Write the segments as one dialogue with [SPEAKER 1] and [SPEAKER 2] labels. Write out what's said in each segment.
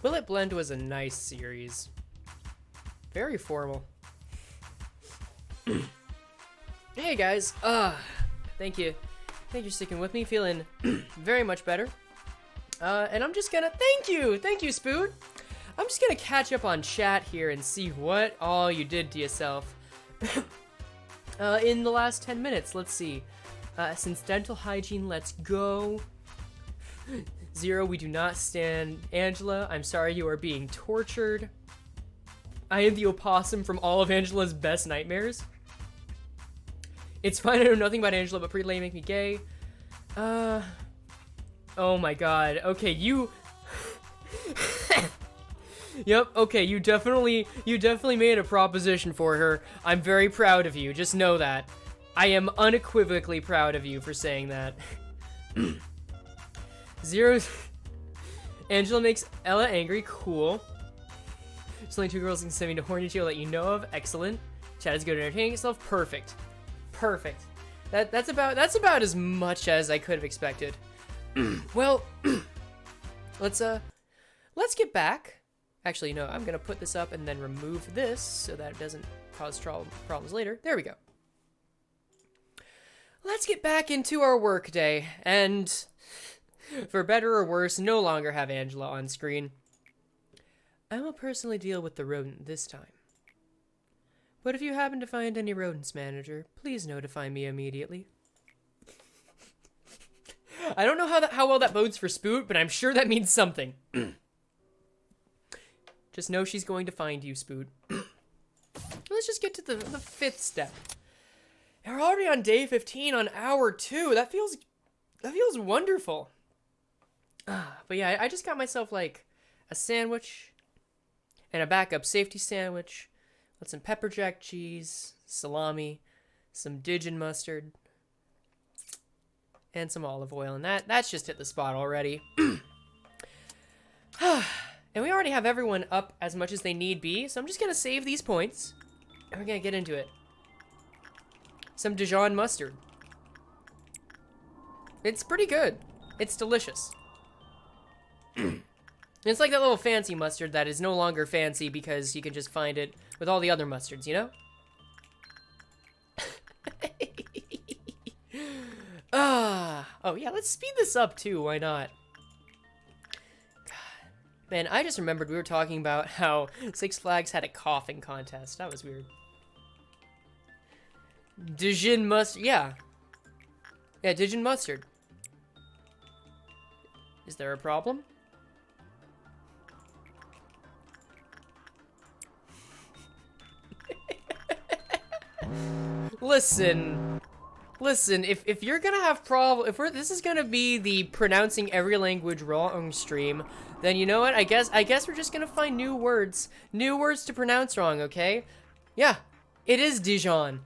[SPEAKER 1] Will It Blend was a nice series. Very formal. Hey guys, thank you for sticking with me. Feeling very much better. And I'm just gonna, thank you, Spoot. I'm just gonna catch up on chat here and see what all you did to yourself in the last 10 minutes. Let's see. Since dental hygiene, let's go. Zero, we do not stand. Angela, I'm sorry you are being tortured. I am the opossum from all of Angela's best nightmares. It's fine, I know nothing about Angela, but pretty lame make me gay. Oh my god. Okay, you... Yep, okay, you definitely made a proposition for her. I'm very proud of you, just know that. I am unequivocally proud of you for saying that. Zero's... Angela makes Ella angry, cool. There's only 2 girls can send me to horny jail that you know of, excellent. Chad is good at entertaining yourself, perfect. Perfect. That's about as much as I could have expected. Well, let's get back. Actually, no, I'm gonna put this up and then remove this so that it doesn't cause problems later. There we go. Let's get back into our work day, and for better or worse, no longer have Angela on screen. I will personally deal with the rodent this time. But if you happen to find any rodents, manager, please notify me immediately. I don't know how well that bodes for Spoot, but I'm sure that means something. Just know she's going to find you, Spoot. Let's just get to the 5th step. And we're already on day 15 on hour 2. That feels wonderful. But yeah, I just got myself like a sandwich and a backup safety sandwich with some pepper jack cheese, salami, some Dijon mustard, and some olive oil, and that's just hit the spot already. And we already have everyone up as much as they need be, so I'm just gonna save these points, and we're gonna get into it. Some Dijon mustard. It's pretty good. It's delicious. It's like that little fancy mustard that is no longer fancy because you can just find it with all the other mustards, you know? Oh yeah, let's speed this up too, why not? God. Man, I just remembered we were talking about how Six Flags had a coughing contest. That was weird. Dijon mustard, yeah. Yeah, Dijon mustard. Is there a problem? Listen, if you're gonna have this is gonna be the pronouncing every language wrong stream, then you know what, I guess we're just gonna find new words to pronounce wrong, okay? Yeah, it is Dijon.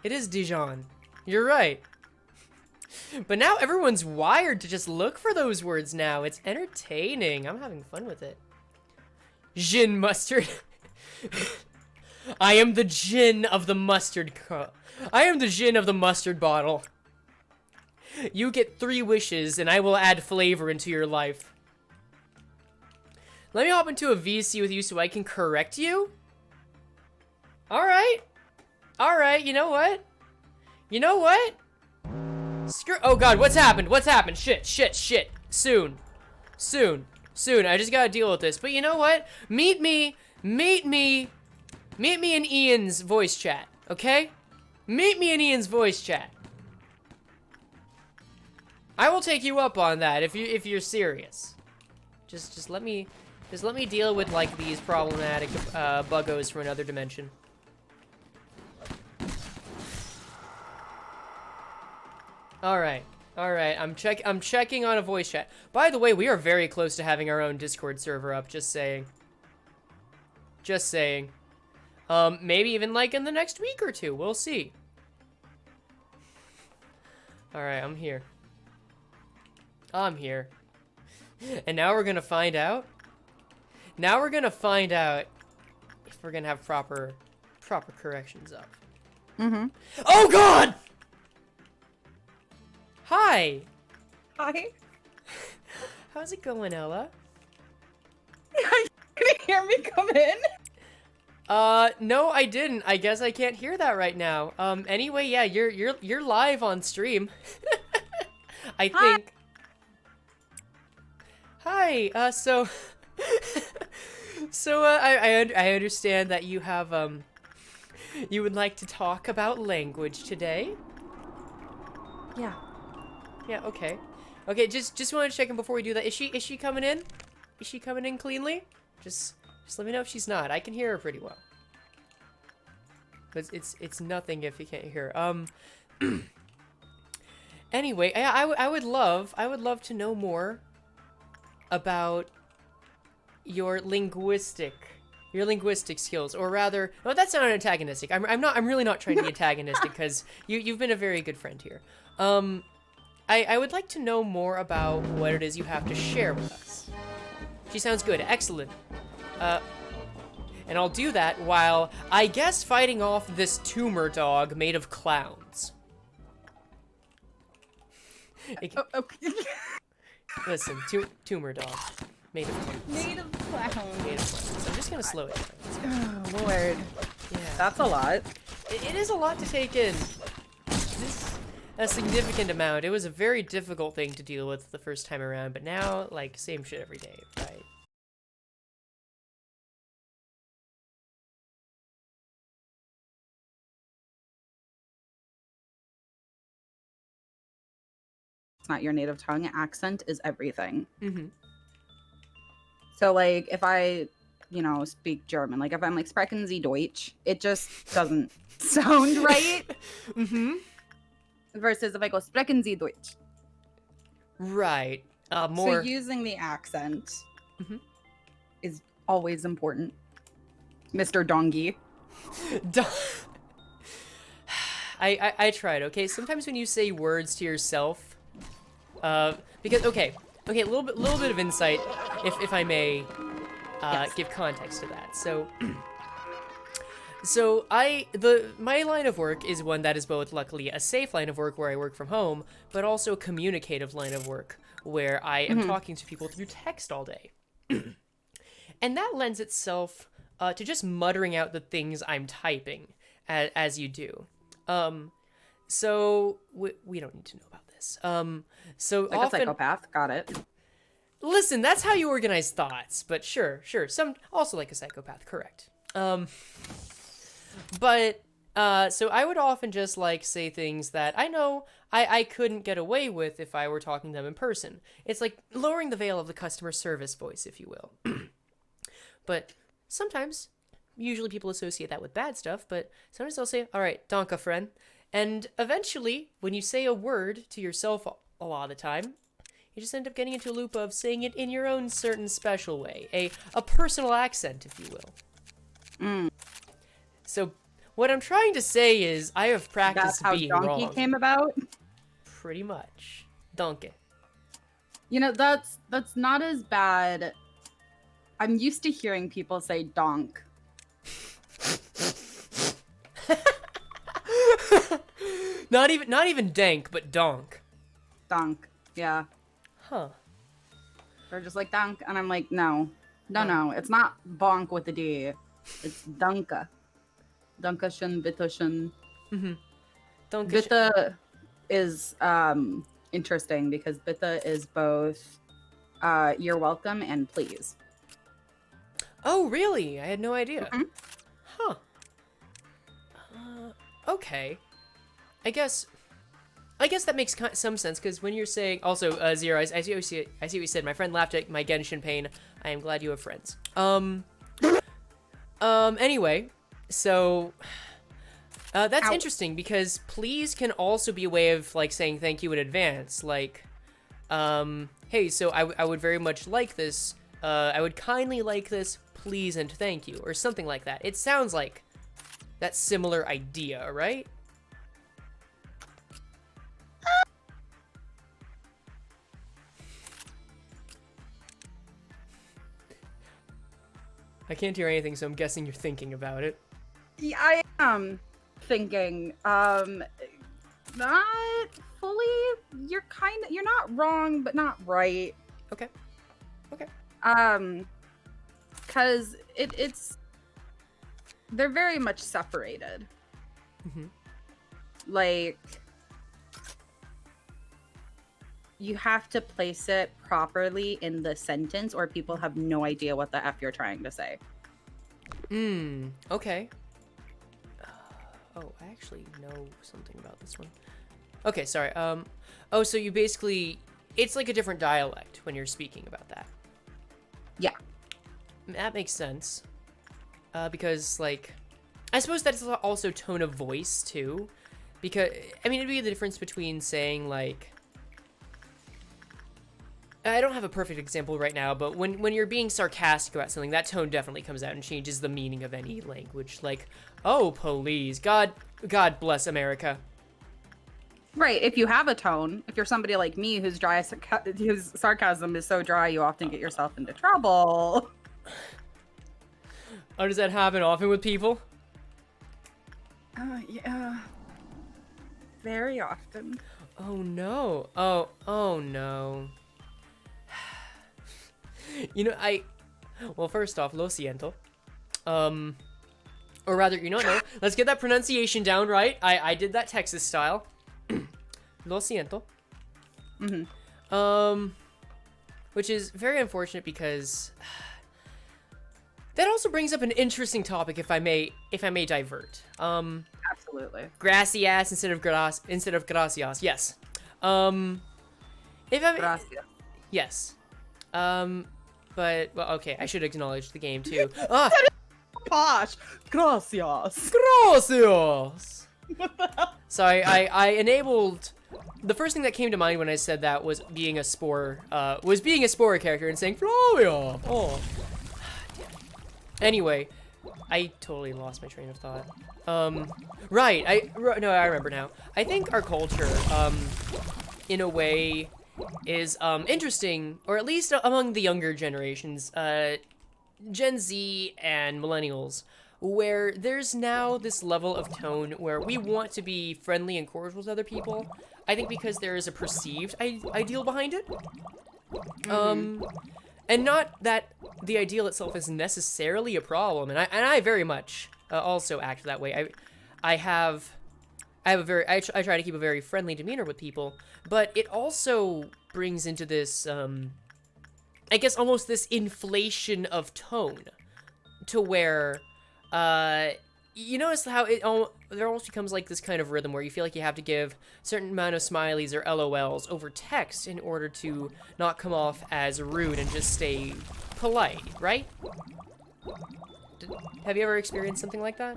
[SPEAKER 1] It is Dijon. You're right. But now everyone's wired to just look for those words now. It's entertaining. I'm having fun with it. Gin mustard. I am the gin of the mustard I am the gin of the mustard bottle. You get 3 wishes and I will add flavor into your life. Let me hop into a VC with you so I can correct you. Alright. Alright, you know what? You know what? Oh god, what's happened? What's happened? Shit. Soon. I just gotta deal with this. But you know what? Meet me in Ian's voice chat, okay? Meet me in Ian's voice chat. I will take you up on that if you're serious. Just let me deal with like these problematic buggos from another dimension. All right. I'm checking on a voice chat. By the way, we are very close to having our own Discord server up. Just saying. Maybe even like in the next week or 2. We'll see. All right, I'm here. And now we're gonna find out. Now we're gonna find out if we're gonna have proper corrections up.
[SPEAKER 2] Mm-hmm.
[SPEAKER 1] Oh God! Hi.
[SPEAKER 2] Hi.
[SPEAKER 1] How's it going, Ella?
[SPEAKER 2] I hear me come in?
[SPEAKER 1] No, I didn't. I guess I can't hear that right now. Anyway, yeah, you're live on stream. I think. Hi. So I understand that you have you would like to talk about language today?
[SPEAKER 2] Yeah.
[SPEAKER 1] Yeah, okay. Okay, just want to check in before we do that. Is she coming in? Is she coming in cleanly? Just let me know if she's not. I can hear her pretty well. But it's nothing if you can't hear her. Anyway, I would love to know more about your linguistic skills, or rather, no, that's not antagonistic. I'm really not trying to be antagonistic, because you've been a very good friend here. I would like to know more about what it is you have to share with us. She sounds good. Excellent. And I'll do that while, I guess, fighting off this tumor dog made of clowns.
[SPEAKER 2] Okay.
[SPEAKER 1] Listen, tumor dog. Made of clowns.
[SPEAKER 2] Made of clowns.
[SPEAKER 1] Made of clowns. I'm just gonna slow it down.
[SPEAKER 2] Oh, Lord.
[SPEAKER 1] Yeah.
[SPEAKER 2] That's a lot.
[SPEAKER 1] It is a lot to take in. This a significant amount. It was a very difficult thing to deal with the first time around, but now, like, same shit every day, right?
[SPEAKER 2] It's not your native tongue. Accent is everything.
[SPEAKER 1] Mm-hmm.
[SPEAKER 2] So, like, if I, speak German, like, if I'm like, sprechen Sie Deutsch, it just doesn't sound right.
[SPEAKER 1] Mm-hmm.
[SPEAKER 2] Versus if I go, sprechen Sie Deutsch.
[SPEAKER 1] Right. More.
[SPEAKER 2] So using the accent
[SPEAKER 1] Mm-hmm.
[SPEAKER 2] is always important. Mr. Dongi.
[SPEAKER 1] I tried, okay? Sometimes when you say words to yourself, because, okay, a little bit of insight, if I may,
[SPEAKER 2] Yes.
[SPEAKER 1] give context to that. So my line of work is one that is both, luckily, a safe line of work where I work from home, but also a communicative line of work where I am talking to people through text all day. And that lends itself to just muttering out the things I'm typing, as you do. So we don't need to know about this. So
[SPEAKER 2] Like
[SPEAKER 1] often,
[SPEAKER 2] a psychopath. Got it.
[SPEAKER 1] listen, that's how you organize thoughts, but sure. Some also like a psychopath, correct. But so I would often just like say things that I know I couldn't get away with if I were talking to them in person. It's like lowering the veil of the customer service voice, if you will. But sometimes, usually people associate that with bad stuff, but sometimes they'll say, all right, danke, friend. And eventually, when you say a word to yourself a lot of the time, you just end up getting into a loop of saying it in your own certain special way, a personal accent, if you will. So what I'm trying to say is I have practiced being wrong.
[SPEAKER 2] That's how donkey came about?
[SPEAKER 1] Pretty much. Donkey.
[SPEAKER 2] That's not as bad. I'm used to hearing people say donk.
[SPEAKER 1] Not even dank, but donk.
[SPEAKER 2] Donk. Yeah.
[SPEAKER 1] Huh.
[SPEAKER 2] They're just like donk, and I'm like, no. It's not bonk with a D. It's danke. Dankeschön, bitteschön. Bitte is interesting because bitte is both you're welcome and please.
[SPEAKER 1] Oh, really? I had no idea. Huh. Okay. I guess that makes some sense, because when you're saying... Also, Zero, I see what you said. My friend laughed at my Genshin pain. I am glad you have friends. Anyway, so... that's interesting, because please can also be a way of, like, saying thank you in advance. Like, hey, so I would very much like this. I would kindly like this, please and thank you, or something like that. It sounds like that similar idea, right? I can't hear anything, so I'm guessing you're thinking about it.
[SPEAKER 2] Yeah, I am thinking. Not fully. You're not wrong, but not right.
[SPEAKER 1] Okay.
[SPEAKER 2] Because because it's they're very much separated.
[SPEAKER 1] Mm-hmm.
[SPEAKER 2] Like, you have to place it properly in the sentence or people have no idea what the F you're trying to say.
[SPEAKER 1] Okay. Oh, I actually know something about this one. Okay, sorry. Oh, so you basically, it's like a different dialect when you're speaking about that.
[SPEAKER 2] Yeah.
[SPEAKER 1] That makes sense. Because, like, I suppose that's also tone of voice, too. Because, I mean, it'd be the difference between saying, like, I don't have a perfect example right now, but when you're being sarcastic about something, that tone definitely comes out and changes the meaning of any language. Like, oh, please, God bless America.
[SPEAKER 2] Right. If you have a tone, if you're somebody like me whose sarcasm is so dry, you often get yourself into trouble.
[SPEAKER 1] Oh, does that happen often with people?
[SPEAKER 2] Yeah. Very often.
[SPEAKER 1] Oh no. Oh no. You know, well, first off, lo siento. Or rather, you know what, no, let's get that pronunciation down right. I did that Texas style. Lo siento.
[SPEAKER 2] Mm-hmm.
[SPEAKER 1] Which is very unfortunate because that also brings up an interesting topic, if I may divert.
[SPEAKER 2] Absolutely.
[SPEAKER 1] Gracias instead of gracias. Yes.
[SPEAKER 2] Gracias.
[SPEAKER 1] Yes. But well, okay, I should acknowledge the game too.
[SPEAKER 2] Posh. Gracias.
[SPEAKER 1] Gracias. Sorry, I enabled. The first thing that came to mind when I said that was being a spore character and saying Flavia. Oh. Anyway, I totally lost my train of thought. Right. No, I remember now. I think our culture, in a way, is interesting, or at least among the younger generations, Gen Z and millennials, where there's now this level of tone where we want to be friendly and cordial with other people. I think because there is a perceived ideal behind it. And not that the ideal itself is necessarily a problem, and I very much also act that way. I try to keep a very friendly demeanor with people, but it also brings into this, I guess almost this inflation of tone, to where, you notice how there almost becomes like this kind of rhythm where you feel like you have to give a certain amount of smileys or LOLs over text in order to not come off as rude and just stay polite, right? Have you ever experienced something like that?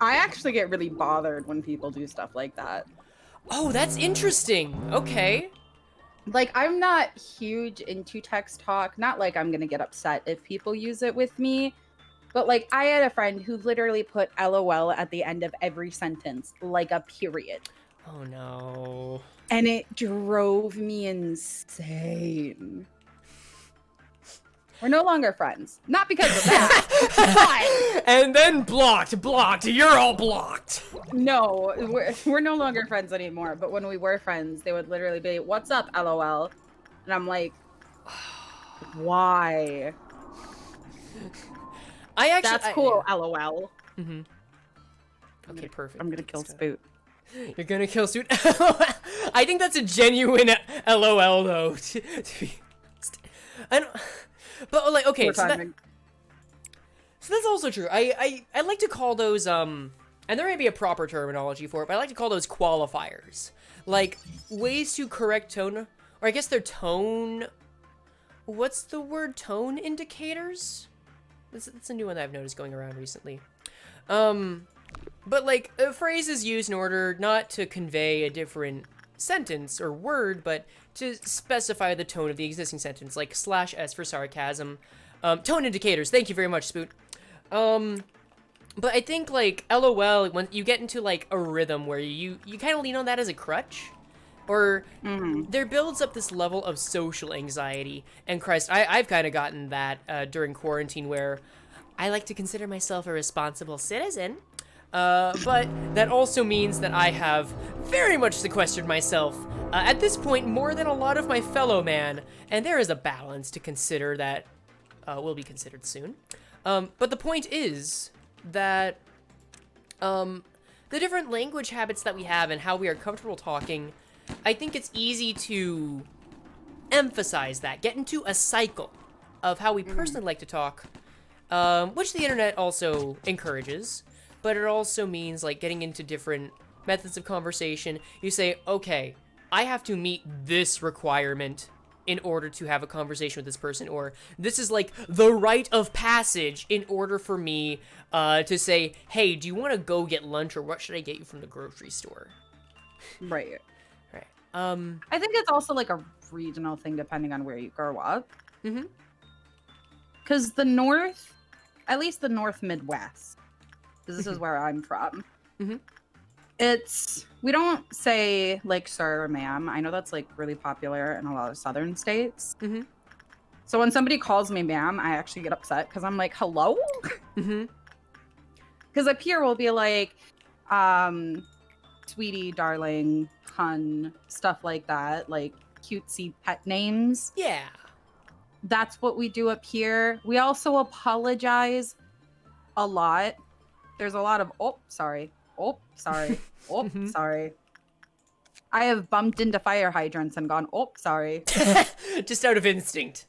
[SPEAKER 2] I actually get really bothered when people do stuff like that.
[SPEAKER 1] Oh, that's interesting. Okay.
[SPEAKER 2] Like, I'm not huge into text talk. Not like I'm gonna get upset if people use it with me. But, like, I had a friend who literally put LOL at the end of every sentence, like a period.
[SPEAKER 1] Oh, no.
[SPEAKER 2] And it drove me insane. We're no longer friends. Not because of that. But
[SPEAKER 1] and then blocked. You're all blocked.
[SPEAKER 2] No, we're no longer friends anymore. But when we were friends, they would literally be, "What's up, LOL?" And I'm like, why? That's cool, LOL.
[SPEAKER 1] Mm-hmm. Okay, perfect.
[SPEAKER 2] I'm gonna kill Spoot.
[SPEAKER 1] You're gonna kill Spoot? I think that's a genuine LOL, though. To be honest. I don't... But, like, okay, so that's also true. I like to call those, and there may be a proper terminology for it, but I like to call those qualifiers. Like, ways to correct tone, or I guess they're tone... What's the word? Tone indicators? That's a new one that I've noticed going around recently. But, like, a phrase is used in order not to convey a different sentence or word, but to specify the tone of the existing sentence, like /s for sarcasm. Tone indicators, thank you very much, Spoot. But I think, like, LOL, when you get into, like, a rhythm where you kind of lean on that as a crutch, or there builds up this level of social anxiety. And Christ, I've kind of gotten that during quarantine, where I like to consider myself a responsible citizen. But that also means that I have very much sequestered myself, at this point, more than a lot of my fellow man, and there is a balance to consider that will be considered soon. But the point is that the different language habits that we have and how we are comfortable talking, I think it's easy to emphasize that, get into a cycle of how we personally like to talk, which the internet also encourages, but it also means like getting into different methods of conversation. You say, okay, I have to meet this requirement in order to have a conversation with this person, or this is like the rite of passage in order for me to say, hey, do you want to go get lunch, or what should I get you from the grocery store?
[SPEAKER 2] Right.
[SPEAKER 1] Right.
[SPEAKER 2] I think it's also like a regional thing depending on where you grow up.
[SPEAKER 1] Mm-hmm.
[SPEAKER 2] Because the North, at least the North Midwest, because this is where I'm from,
[SPEAKER 1] Mm-hmm.
[SPEAKER 2] we don't say like sir or ma'am. I know that's like really popular in a lot of southern states.
[SPEAKER 1] Mm-hmm.
[SPEAKER 2] So when somebody calls me ma'am, I actually get upset because I'm like, hello?
[SPEAKER 1] Mm-hmm.
[SPEAKER 2] Because up here we'll be like, sweetie, darling, hun, stuff like that, like cutesy pet names.
[SPEAKER 1] Yeah.
[SPEAKER 2] That's what we do up here. We also apologize a lot. There's a lot of, oh, sorry. Oh, sorry. Oh, sorry. I have bumped into fire hydrants and gone, oh, sorry.
[SPEAKER 1] Just out of instinct.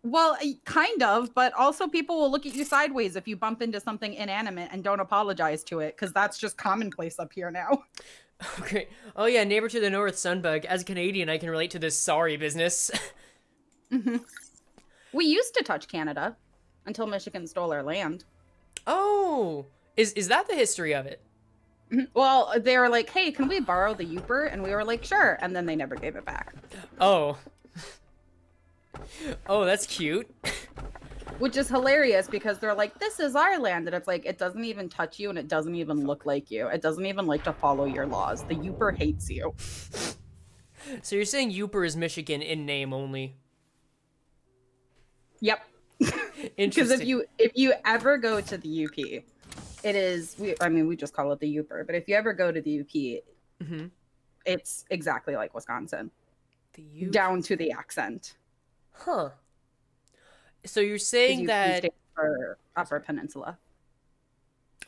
[SPEAKER 2] Well, kind of, but also people will look at you sideways if you bump into something inanimate and don't apologize to it, because that's just commonplace up here now.
[SPEAKER 1] Okay. Oh yeah, neighbor to the north, Sunbug. As a Canadian, I can relate to this sorry business.
[SPEAKER 2] Mm-hmm. We used to touch Canada until Michigan stole our land.
[SPEAKER 1] Oh, is that the history of it?
[SPEAKER 2] Well, they were like, hey, can we borrow the Youper? And we were like, sure. And then they never gave it back.
[SPEAKER 1] Oh. Oh, that's cute.
[SPEAKER 2] Which is hilarious because they're like, this is our land. And it's like, it doesn't even touch you and it doesn't even look like you. It doesn't even like to follow your laws. The Youper hates you.
[SPEAKER 1] So you're saying Youper is Michigan in name only?
[SPEAKER 2] Yep. Because if you ever go to the UP, it is, we just call it the Youper, but if you ever go to the UP, it's exactly like Wisconsin.
[SPEAKER 1] The UP?
[SPEAKER 2] Down to the accent.
[SPEAKER 1] Huh. So you're saying
[SPEAKER 2] UP
[SPEAKER 1] that...
[SPEAKER 2] stands for Upper Peninsula.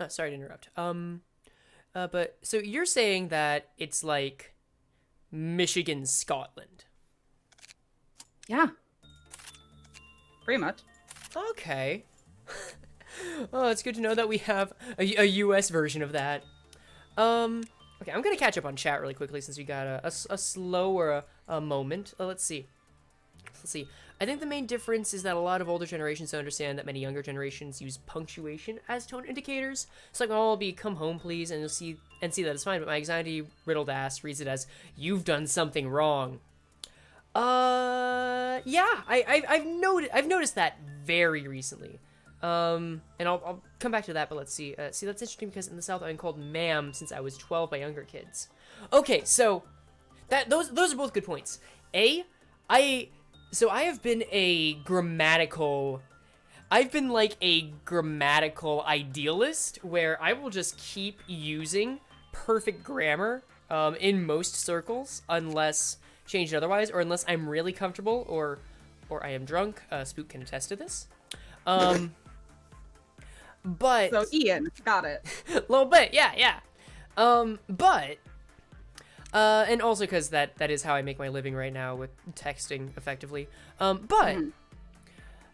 [SPEAKER 1] Oh, sorry to interrupt. But so you're saying that it's like Michigan, Scotland.
[SPEAKER 2] Yeah. Pretty much.
[SPEAKER 1] Okay. Oh, it's good to know that we have a US version of that. Okay, I'm gonna catch up on chat really quickly since we got a slower moment. Let's see. I think the main difference is that a lot of older generations don't understand that many younger generations use punctuation as tone indicators. So like, I'll be "come home, please," and you'll see that it's fine. But my anxiety-riddled ass reads it as "you've done something wrong." Yeah, I've noticed that very recently. And I'll come back to that, but let's see. See, that's interesting because in the South I've been called ma'am since I was 12 by younger kids. Okay, so those are both good points. So I have been like a grammatical idealist where I will just keep using perfect grammar in most circles unless changed otherwise, or unless I'm really comfortable or I am drunk. Spook can attest to this. But
[SPEAKER 2] So Ian, got it.
[SPEAKER 1] a little bit, yeah. But and also because that is how I make my living right now with texting effectively. But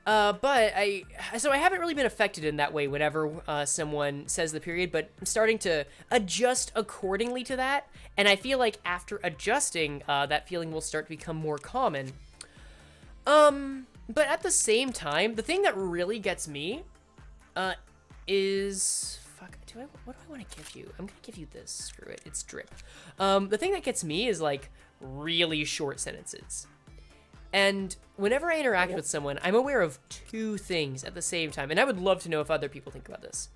[SPEAKER 1] I haven't really been affected in that way whenever someone says the period, but I'm starting to adjust accordingly to that, and I feel like after adjusting, that feeling will start to become more common. But at the same time, the thing that really gets me is... what do I want to give you? I'm gonna give you this. Screw it. It's drip. The thing that gets me is, like, really short sentences. And whenever I interact with someone, I'm aware of two things at the same time, and I would love to know if other people think about this.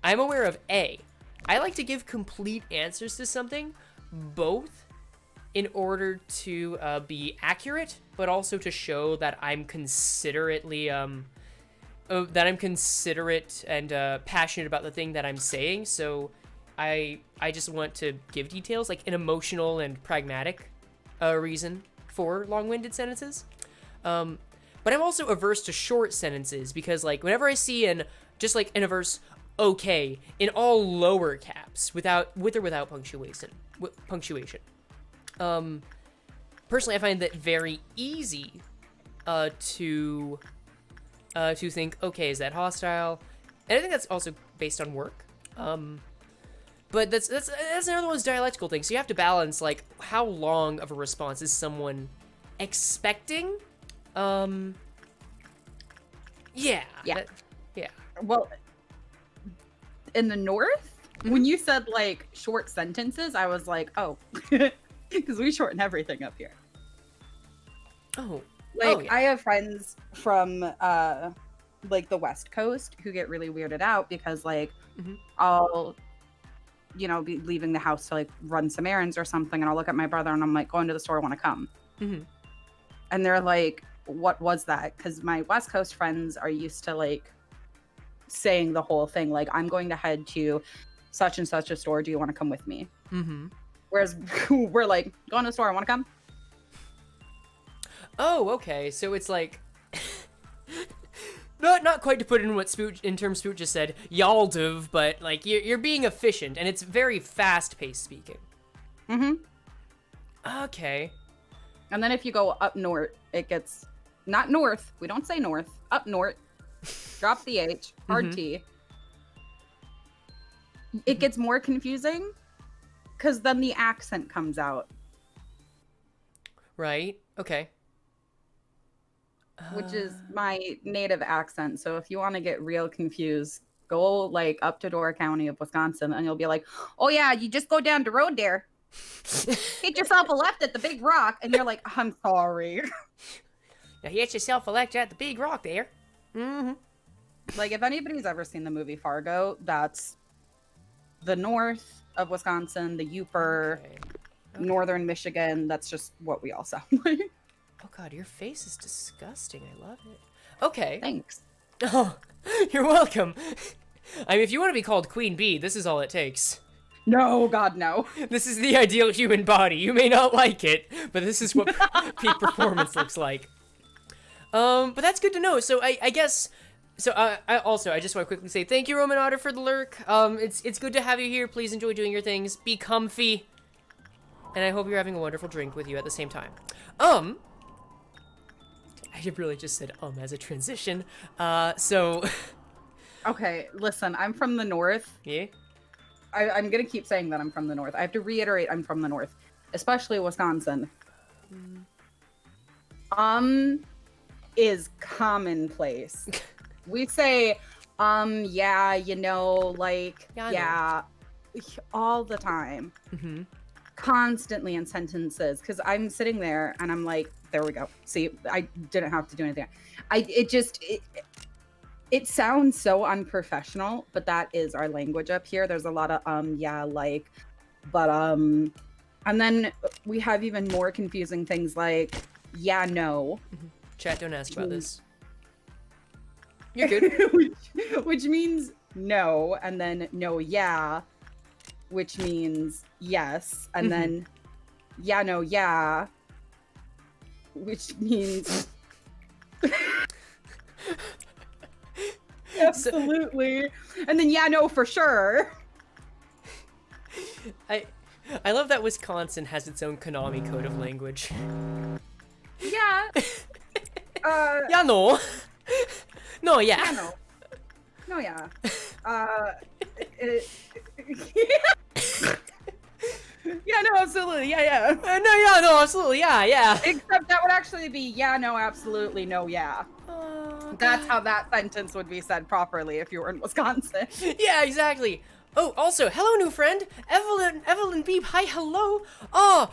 [SPEAKER 1] I'm aware of A, I like to give complete answers to something, both in order to be accurate, but also to show that I'm considerate and passionate about the thing that I'm saying. So I just want to give details, like an emotional and pragmatic reason for long-winded sentences. But but I'm also averse to short sentences because, like, whenever I see just like in a verse, okay, in all lower caps, with or without punctuation. Personally, I find that very easy to think, okay, is that hostile? And I think that's also based on work. But that's another one of those dialectical things. So you have to balance, like, how long of a response is someone expecting? Yeah.
[SPEAKER 2] Yeah.
[SPEAKER 1] Yeah.
[SPEAKER 2] Well, in the North, when you said, like, short sentences, I was like, oh, because we shorten everything up here.
[SPEAKER 1] Oh.
[SPEAKER 2] Like,
[SPEAKER 1] yeah.
[SPEAKER 2] I have friends from, like, the West Coast who get really weirded out because, like, I'll, you know, be leaving the house to, like, run some errands or something, and I'll look at my brother and I'm like, going to the store, want to come? And they're like, what was that? Because my West Coast friends are used to, like, saying the whole thing, like, I'm going to head to such and such a store, do you want to come with me? Whereas we're like, going to the store, want to come?
[SPEAKER 1] Oh, okay. So it's like, not quite to put in what terms Spoot just said, y'all div, but like you're being efficient, and it's very fast-paced speaking. Okay.
[SPEAKER 2] And then if you go up north, it gets not north. We don't say north. Up north. Drop the H. Hard T. It gets more confusing because then the accent comes out.
[SPEAKER 1] Right. Okay.
[SPEAKER 2] Which is my native accent. So if you want to get real confused, go like up to Dora County of Wisconsin and you'll be like, oh yeah, you just go down the road there. Hit yourself a left at the big rock. And you're like, I'm sorry.
[SPEAKER 1] Now hit yourself a left at the big rock there.
[SPEAKER 2] Like if anybody's ever seen the movie Fargo, that's the north of Wisconsin, the Yooper,
[SPEAKER 1] Okay.
[SPEAKER 2] northern Michigan. That's just what we all sound like.
[SPEAKER 1] Oh god, your face is disgusting. I love it. Okay.
[SPEAKER 2] Thanks.
[SPEAKER 1] Oh, you're welcome. I mean, if you want to be called Queen Bee, this is all it takes.
[SPEAKER 2] No, God, no.
[SPEAKER 1] This is the ideal human body. You may not like it, but this is what peak performance looks like. But that's good to know. So I guess. So I just want to quickly say thank you, Roman Otter, for the lurk. It's good to have you here. Please enjoy doing your things. Be comfy. And I hope you're having a wonderful drink with you at the same time. I really just said as a transition. So.
[SPEAKER 2] Okay, listen, I'm from the north.
[SPEAKER 1] Yeah.
[SPEAKER 2] I'm gonna keep saying that I'm from the north. I have to reiterate I'm from the north, especially Wisconsin. Is commonplace. We say, yeah, you know, like, yeah, all the time. Constantly in sentences, because I'm sitting there and I'm like, there we go. See, I didn't have to do anything. It sounds so unprofessional, but that is our language up here. There's a lot of yeah, like, but and then we have even more confusing things like yeah, no.
[SPEAKER 1] Chat, don't ask about this. You're good.
[SPEAKER 2] which means no, and then no, yeah, which means yes, and then yeah, no, yeah, which means absolutely, and then yeah, no, for sure.
[SPEAKER 1] I love that Wisconsin has its own Konami code of language.
[SPEAKER 2] Yeah.
[SPEAKER 1] Yeah, no. No, yeah.
[SPEAKER 2] Yeah, no. No, yeah. Yeah, no, absolutely. Yeah, yeah.
[SPEAKER 1] No, yeah, no, absolutely. Yeah, yeah.
[SPEAKER 2] Except that would actually be yeah, no, absolutely, no, yeah. That's how that sentence would be said properly if you were in Wisconsin.
[SPEAKER 1] Yeah, exactly. Oh, also, hello, new friend, Evelyn Beeb. Hi, hello. I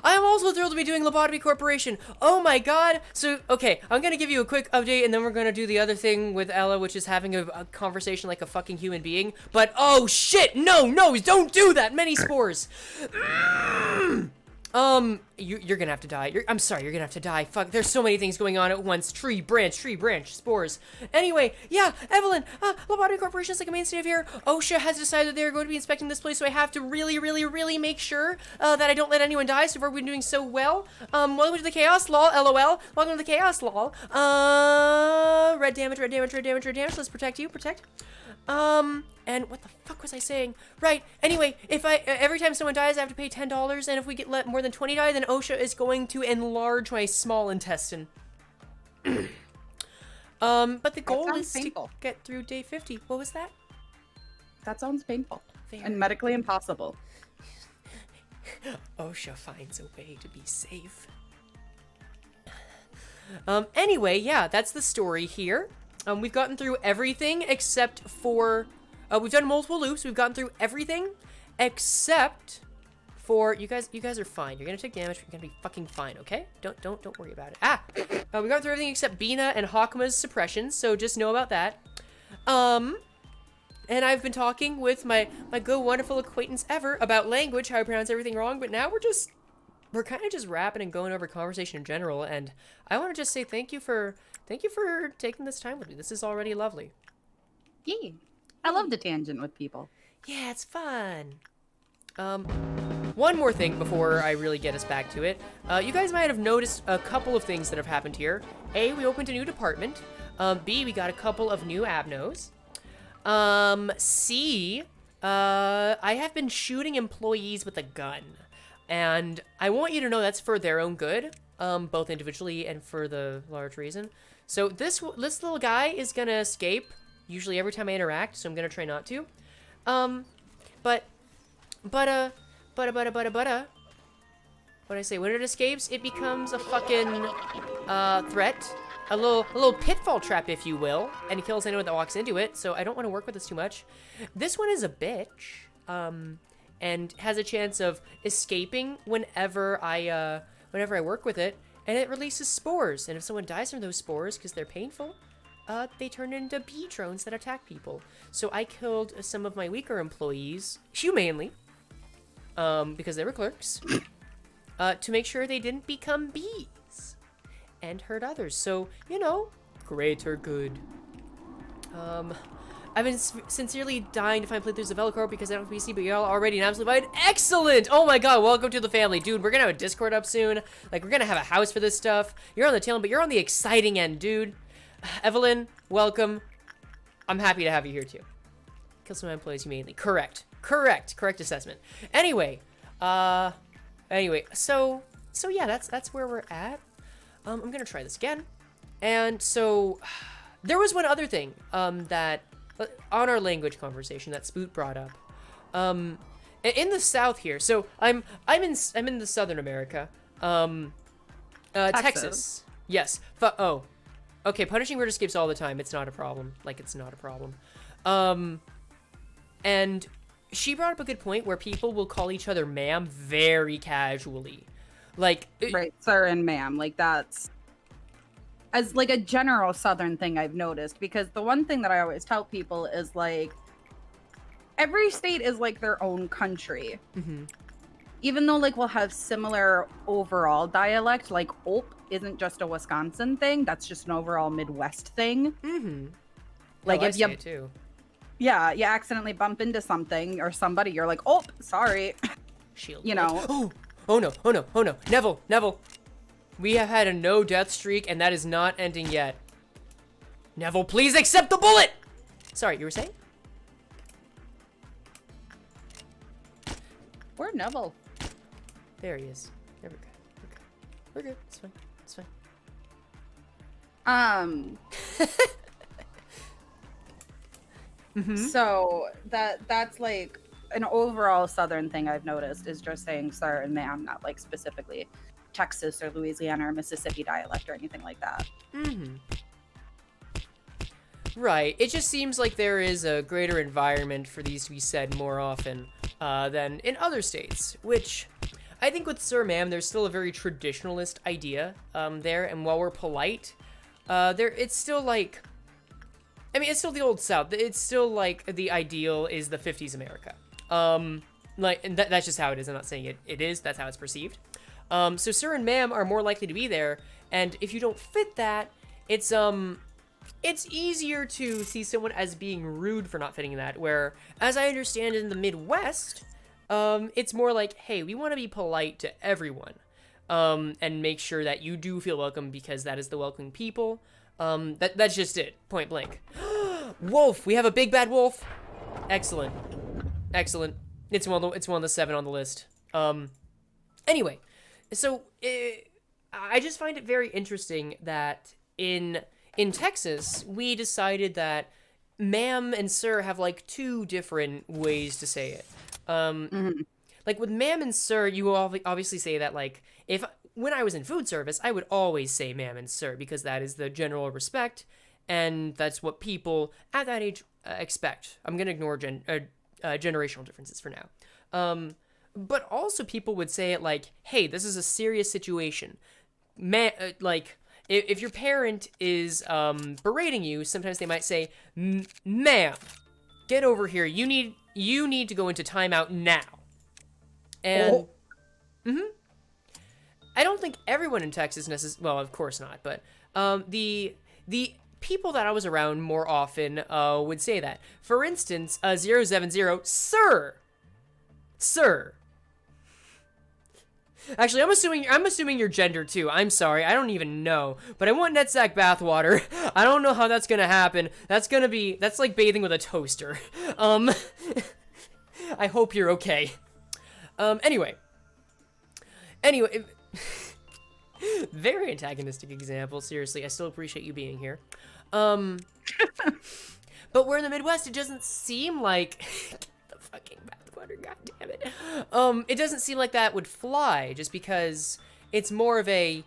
[SPEAKER 1] am also thrilled to be doing Lobotomy Corporation. Oh my god. So, okay, I'm gonna give you a quick update, and then we're gonna do the other thing with Ella, which is having a conversation like a fucking human being. But oh shit, no, don't do that. Many spores. You're gonna have to die. I'm sorry, you're gonna have to die. Fuck, there's so many things going on at once. Tree, branch, spores. Anyway, yeah, Evelyn, Lobotomy Corporation is like a mainstay of here. OSHA has decided they're going to be inspecting this place, so I have to really make sure, that I don't let anyone die so far we've been doing so well. Welcome to the chaos, lol, LOL. Welcome to the chaos, lol. Red damage. Let's protect you, and what the fuck was I saying? Right, anyway, if every time someone dies, I have to pay $10, and if we let more than 20 die, then OSHA is going to enlarge my small intestine. But the goal is painful. To get through day 50. What was that?
[SPEAKER 2] That sounds painful. And medically impossible.
[SPEAKER 1] OSHA finds a way to be safe. Anyway, yeah, that's the story here. We've gotten through everything except for... we've done multiple loops. We've gotten through everything except for... You guys are fine. You're gonna take damage. You're gonna be fucking fine, okay? Don't worry about it. We got through everything except Bina and Hakma's suppressions, so just know about that. And I've been talking with my good, wonderful acquaintance Ever about language, how I pronounce everything wrong, but now we're kind of just rapping and going over conversation in general, and I want to just say thank you for taking this time with me. This is already lovely.
[SPEAKER 2] Yeah. I love to tangent with people.
[SPEAKER 1] Yeah, it's fun. One more thing before I really get us back to it. You guys might have noticed a couple of things that have happened here. A, we opened a new department. B, we got a couple of new abnos. C, I have been shooting employees with a gun. And I want you to know that's for their own good, both individually and for the large reason. So this little guy is gonna escape, usually every time I interact, so I'm gonna try not to. What I say, when it escapes, it becomes a fucking, threat. A little pitfall trap, if you will, and it kills anyone that walks into it, so I don't want to work with this too much. This one is a bitch, and has a chance of escaping whenever I work with it, and it releases spores, and if someone dies from those spores because they're painful, they turn into bee drones that attack people. So I killed some of my weaker employees, humanely, because they were clerks, to make sure they didn't become bees and hurt others. So, you know, greater good. I've been sincerely dying to find playthroughs of Corp because I don't have PC, but y'all already an absolute fine. Excellent! Oh my god, welcome to the family. Dude, we're gonna have a Discord up soon. Like, we're gonna have a house for this stuff. You're on the tail end, but you're on the exciting end, dude. Evelyn, welcome. I'm happy to have you here, too. Kill some employees humanely. Correct assessment. Anyway, so yeah, that's where we're at. I'm gonna try this again. And so, there was one other thing, that... on our language conversation that Spoot brought up, in the South here. So I'm in the Southern America, Texas. Yes. Oh, okay. Punishing word escapes all the time. It's not a problem. Like, it's not a problem. And she brought up a good point where people will call each other ma'am very casually, like
[SPEAKER 2] right, sir and ma'am. Like, that's as like a general Southern thing I've noticed, because the one thing that I always tell people is, like, every state is like their own country.
[SPEAKER 1] Mm-hmm.
[SPEAKER 2] Even though, like, we'll have similar overall dialect, like Ope isn't just a Wisconsin thing, that's just an overall Midwest thing.
[SPEAKER 1] Mm-hmm.
[SPEAKER 2] Like, if you
[SPEAKER 1] too.
[SPEAKER 2] Yeah, you accidentally bump into something or somebody, you're like, oh, sorry.
[SPEAKER 1] Shield.
[SPEAKER 2] You know.
[SPEAKER 1] Oh no. Neville. We have had a no death streak, and that is not ending yet. Neville, please accept the bullet! Sorry, you were saying?
[SPEAKER 2] Where'd Neville?
[SPEAKER 1] There he is. There we go. Okay. We're good. It's fine. It's fine.
[SPEAKER 2] So that's like an overall Southern thing I've noticed is just saying sir and ma'am, not like specifically Texas or Louisiana or Mississippi dialect or anything like that.
[SPEAKER 1] Right. It just seems like there is a greater environment for these to be said more often than in other states, which I think with sir, ma'am, there's still a very traditionalist idea there, and while we're polite, it's still like, I mean, it's still the old South. It's still like the ideal is the 50s America. Like, and that's just how it is. I'm not saying it is. That's how it's perceived. So sir and ma'am are more likely to be there, and if you don't fit that, it's easier to see someone as being rude for not fitting that, where, as I understand it in the Midwest, it's more like, hey, we want to be polite to everyone, and make sure that you do feel welcome because that is the welcoming people. That's just it, point blank. Wolf, we have a big bad wolf. Excellent. Excellent. It's one of the 7 on the list. Anyway, so I just find it very interesting that in Texas, we decided that ma'am and sir have like 2 different ways to say it. Like with ma'am and sir, you obviously say that, like, when I was in food service, I would always say ma'am and sir because that is the general respect, and that's what people at that age expect. I'm gonna ignore generational differences for now. But also people would say it like, hey, this is a serious situation. Like, if your parent is berating you, sometimes they might say, ma'am, get over here. You need to go into timeout now. And I don't think everyone in Texas well, of course not, but the people that I was around more often would say that. For instance, 070, sir. Actually, I'm assuming your gender too. I'm sorry, I don't even know. But I want Netsack bathwater. I don't know how that's gonna happen. That's like bathing with a toaster. I hope you're okay. Anyway, very antagonistic example. Seriously, I still appreciate you being here. But we're in the Midwest. It doesn't seem like the fucking bathwater. God damn it. It doesn't seem like that would fly, just because it's more of a.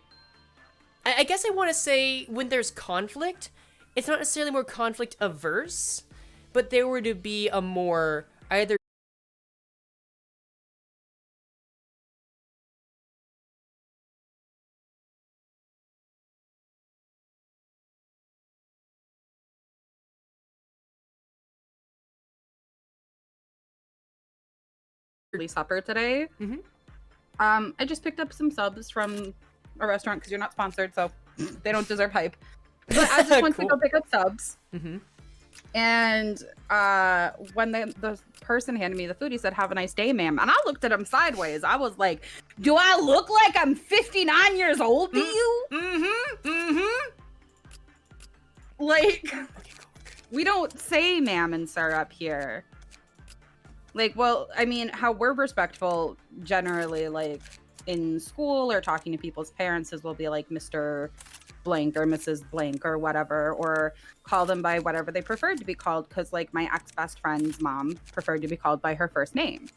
[SPEAKER 1] I guess I want to say when there's conflict, it's not necessarily more conflict averse, but there were to be a more either.
[SPEAKER 2] Supper today. I just picked up some subs from a restaurant because you're not sponsored, so they don't deserve hype. But I just went to go pick up subs. And when the person handed me the food, he said, "Have a nice day, ma'am." And I looked at him sideways. I was like, "Do I look like I'm 59 years old to you?" Like, we don't say ma'am and sir up here. Like, well, I mean, how we're respectful generally, like, in school or talking to people's parents is we'll be like Mr. Blank or Mrs. Blank or whatever, or call them by whatever they preferred to be called, because, like, my ex-best friend's mom preferred to be called by her first name.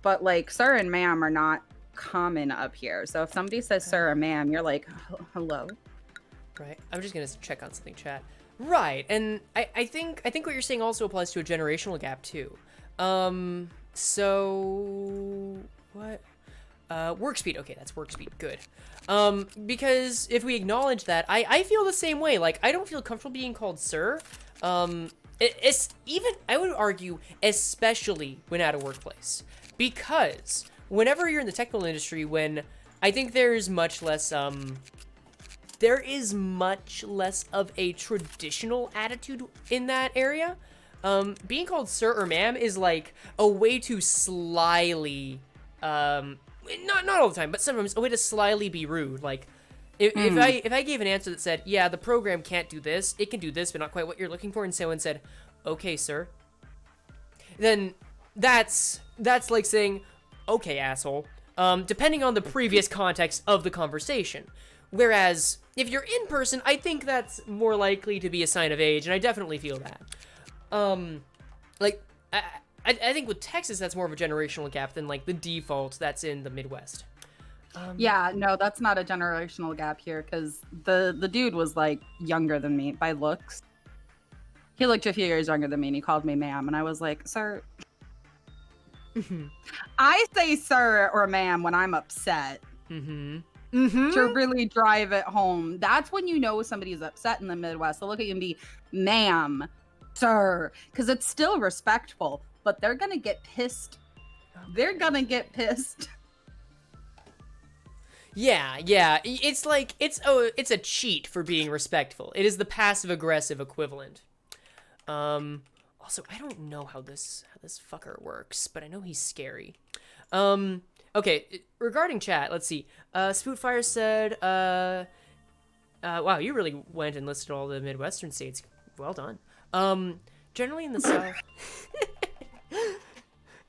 [SPEAKER 2] But, like, sir and ma'am are not common up here. So if somebody says sir or ma'am, you're like, hello?
[SPEAKER 1] Right. I'm just going to check on something, chat. Right, and I think what you're saying also applies to a generational gap too. So what? Work speed. Okay, that's work speed. Good. Because if we acknowledge that, I feel the same way. Like, I don't feel comfortable being called sir. It's even, I would argue, especially when at a workplace, because whenever you're in the technical industry, when I think there's much less there is much less of a traditional attitude in that area. Being called sir or ma'am is like a way to slyly, not all the time, but sometimes a way to slyly be rude. Like, if I gave an answer that said, yeah, the program can't do this, it can do this, but not quite what you're looking for, and someone said, okay, sir, then that's like saying, okay, asshole, depending on the previous context of the conversation. Whereas, if you're in person, I think that's more likely to be a sign of age, and I definitely feel that. Like, I think with Texas, that's more of a generational gap than, like, the default that's in the Midwest.
[SPEAKER 2] Yeah, no, that's not a generational gap here, because the dude was, like, younger than me by looks. He looked a few years younger than me, and he called me ma'am, and I was like, sir... I say sir or ma'am when I'm upset. To really drive it home. That's when you know somebody's upset in the Midwest. They'll look at you and be, ma'am, sir, because it's still respectful, but they're gonna get pissed. They're gonna get pissed.
[SPEAKER 1] Yeah, it's like, it's a cheat for being respectful. It is the passive-aggressive equivalent. Also, I don't know how this fucker works, but I know he's scary. Okay, regarding chat, let's see. Spootfire said, wow, you really went and listed all the Midwestern states. Well done. Generally in the South...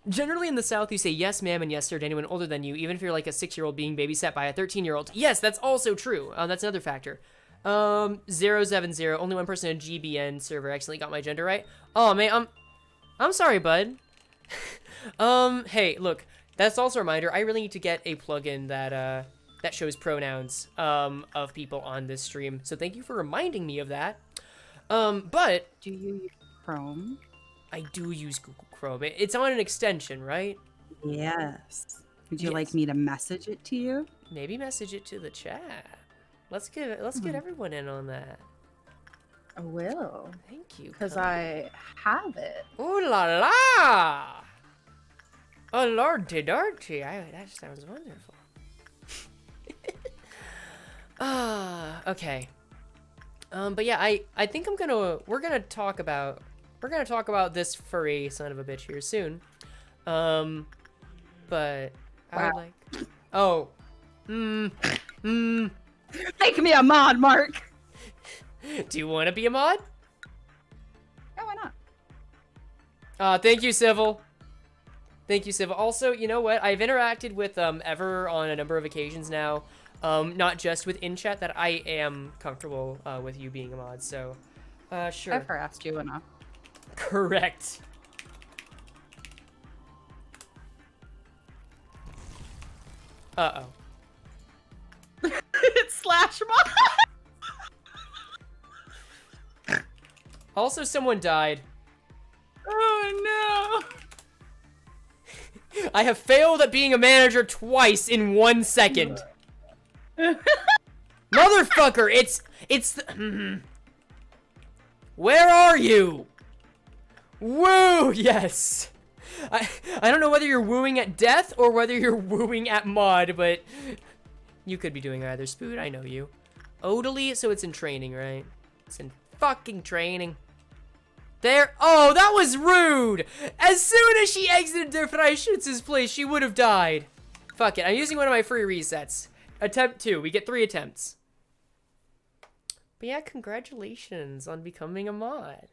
[SPEAKER 1] Generally in the South, you say yes, ma'am, and yes, sir to anyone older than you, even if you're like a 6-year-old being babysat by a 13-year-old. Yes, that's also true. That's another factor. 070, only one person in GBN server accidentally got my gender right. Oh, man, I'm sorry, bud. Hey, look, that's also a reminder, I really need to get a plugin that, that shows pronouns, of people on this stream. So thank you for reminding me of that. But...
[SPEAKER 2] Do you use Chrome?
[SPEAKER 1] I do use Google Chrome. It's on an extension, right?
[SPEAKER 2] Yes. Would you like me to message it to you?
[SPEAKER 1] Maybe message it to the chat. Let's get everyone in on that.
[SPEAKER 2] I will.
[SPEAKER 1] Thank you.
[SPEAKER 2] Because I have it.
[SPEAKER 1] Ooh la la! Oh lordy darty. That sounds wonderful. Okay. But yeah, I think we're gonna talk about this furry son of a bitch here soon. But I would like... Oh.
[SPEAKER 2] Make me a mod, Mark!
[SPEAKER 1] Do you want to be a mod?
[SPEAKER 2] Yeah, why not?
[SPEAKER 1] Thank you, Civil. Thank you, Civil. Also, you know what? I've interacted with Ever on a number of occasions now. Not just with in-chat, that I am comfortable with you being a mod, so... Sure.
[SPEAKER 2] I've harassed you enough.
[SPEAKER 1] Correct. Uh-oh.
[SPEAKER 2] It's slash mod!
[SPEAKER 1] Also, someone died.
[SPEAKER 2] Oh,
[SPEAKER 1] I have failed at being a manager twice in 1 second. Motherfucker, it's Where are you? Woo, yes. I don't know whether you're wooing at death or whether you're wooing at mod, but you could be doing either. Spood, I know you. Odally, so it's in training, right? It's in fucking training. There. Oh, that was rude. As soon as she exited Defraischütz's place, she would have died. Fuck it. I'm using one of my free resets. Attempt 2. We get 3 attempts. But yeah, congratulations on becoming a mod.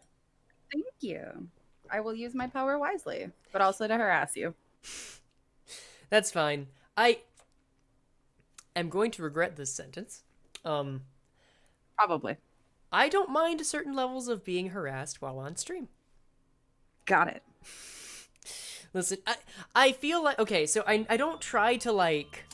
[SPEAKER 2] Thank you. I will use my power wisely, but also to harass you.
[SPEAKER 1] That's fine. I am going to regret this sentence.
[SPEAKER 2] Probably.
[SPEAKER 1] I don't mind certain levels of being harassed while on stream.
[SPEAKER 2] Got it.
[SPEAKER 1] Listen, I feel like, okay, so I don't try to, like,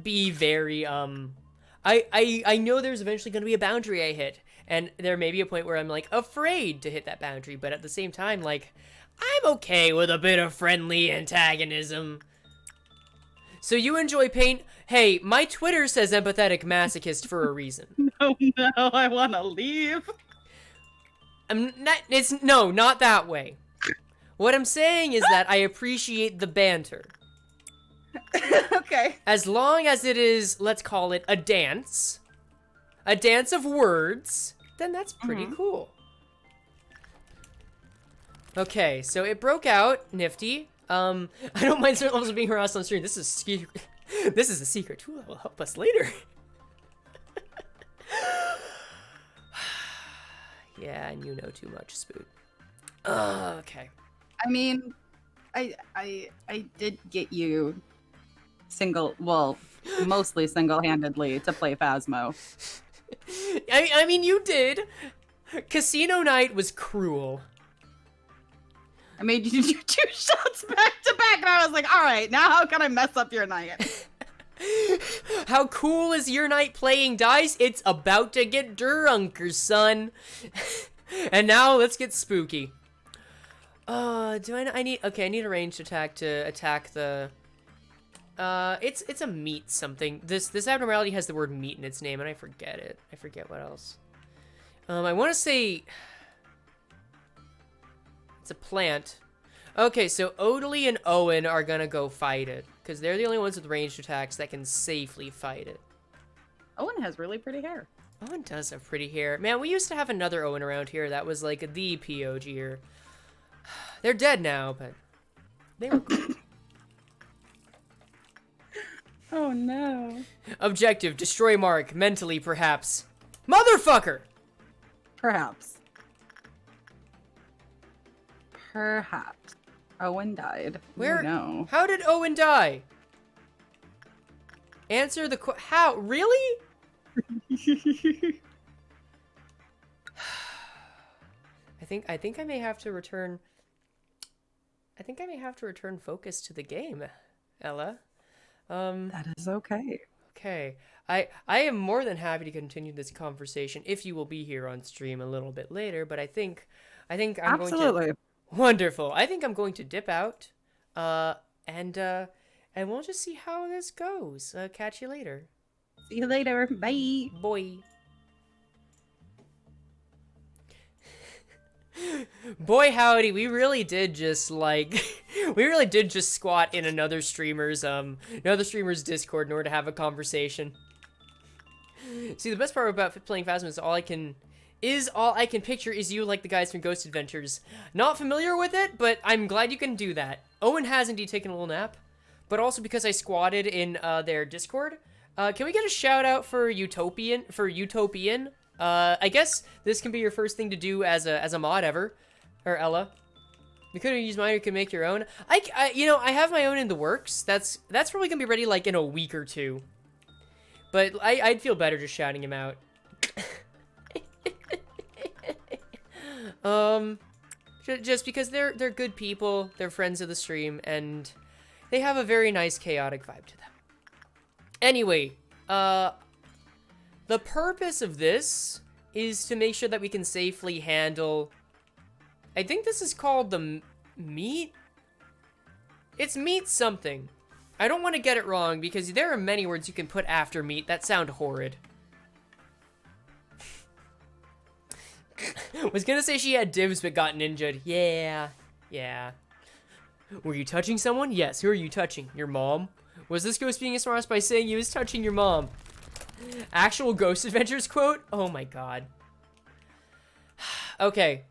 [SPEAKER 1] be very, I know there's eventually going to be a boundary I hit, and there may be a point where I'm, like, afraid to hit that boundary, but at the same time, like, I'm okay with a bit of friendly antagonism. So you enjoy pain? Hey, my Twitter says empathetic masochist for a reason.
[SPEAKER 2] No, I want to leave.
[SPEAKER 1] No, not that way. What I'm saying is that I appreciate the banter.
[SPEAKER 2] Okay.
[SPEAKER 1] As long as it is, let's call it a dance of words, then that's pretty cool. Okay, so it broke out, nifty. I don't mind certain levels of being harassed on stream. This is a secret tool that will help us later. Yeah, and you know too much, Spoot. Okay.
[SPEAKER 2] I mean, I did get you mostly single-handedly to play Phasmo.
[SPEAKER 1] I mean, you did. Casino night was cruel.
[SPEAKER 2] I made you do 2 shots back to back, and I was like, all right, now how can I mess up your night?
[SPEAKER 1] How cool is your night playing dice? It's about to get drunker, son. And now let's get spooky. I need a ranged attack to attack the... it's a meat something. This abnormality has the word meat in its name, and I forget it. I forget what else. I want to say... It's a plant. Okay, so Odally and Owen are gonna go fight it. because they're the only ones with ranged attacks that can safely fight it.
[SPEAKER 2] Owen has really pretty hair.
[SPEAKER 1] Owen does have pretty hair. Man, we used to have another Owen around here that was like the POG'er. They're dead now, but they were cool.
[SPEAKER 2] Oh no.
[SPEAKER 1] Objective, destroy Mark, mentally perhaps. Motherfucker!
[SPEAKER 2] Perhaps. Perhaps. Owen died.
[SPEAKER 1] Where?
[SPEAKER 2] Oh, no.
[SPEAKER 1] How did Owen die? Answer the how? Really? I think I may have to return. I think I may have to return focus to the game, Ella.
[SPEAKER 2] That is okay.
[SPEAKER 1] Okay. I am more than happy to continue this conversation if you will be here on stream a little bit later, but I think I'm
[SPEAKER 2] Absolutely.
[SPEAKER 1] going to. Wonderful. I think I'm going to dip out. And we'll just see how this goes. Catch you later.
[SPEAKER 2] See you later. Bye.
[SPEAKER 1] Boy. Boy howdy, we really did just squat in another streamer's Discord in order to have a conversation. See, the best part about playing Phasma is all I can picture is you like the guys from Ghost Adventures. Not familiar with it, but I'm glad you can do that. Owen has indeed taken a little nap, but also because I squatted in their Discord. Can we get a shout out for Utopian? I guess this can be your first thing to do as a mod ever, or Ella. You could have used mine. You can make your own. I have my own in the works. That's probably gonna be ready like in a week or two. But I'd feel better just shouting him out. Just because they're good people, they're friends of the stream, and they have a very nice chaotic vibe to them. Anyway, the purpose of this is to make sure that we can safely handle, I think this is called the meat? It's meat something. I don't want to get it wrong because there are many words you can put after meat that sound horrid. Was gonna say she had dibs but got ninja'd. Yeah. Were you touching someone? Yes. Who are you touching? Your mom? Was this ghost being a smartass by saying he was touching your mom? Actual Ghost Adventures quote? Oh my god. Okay.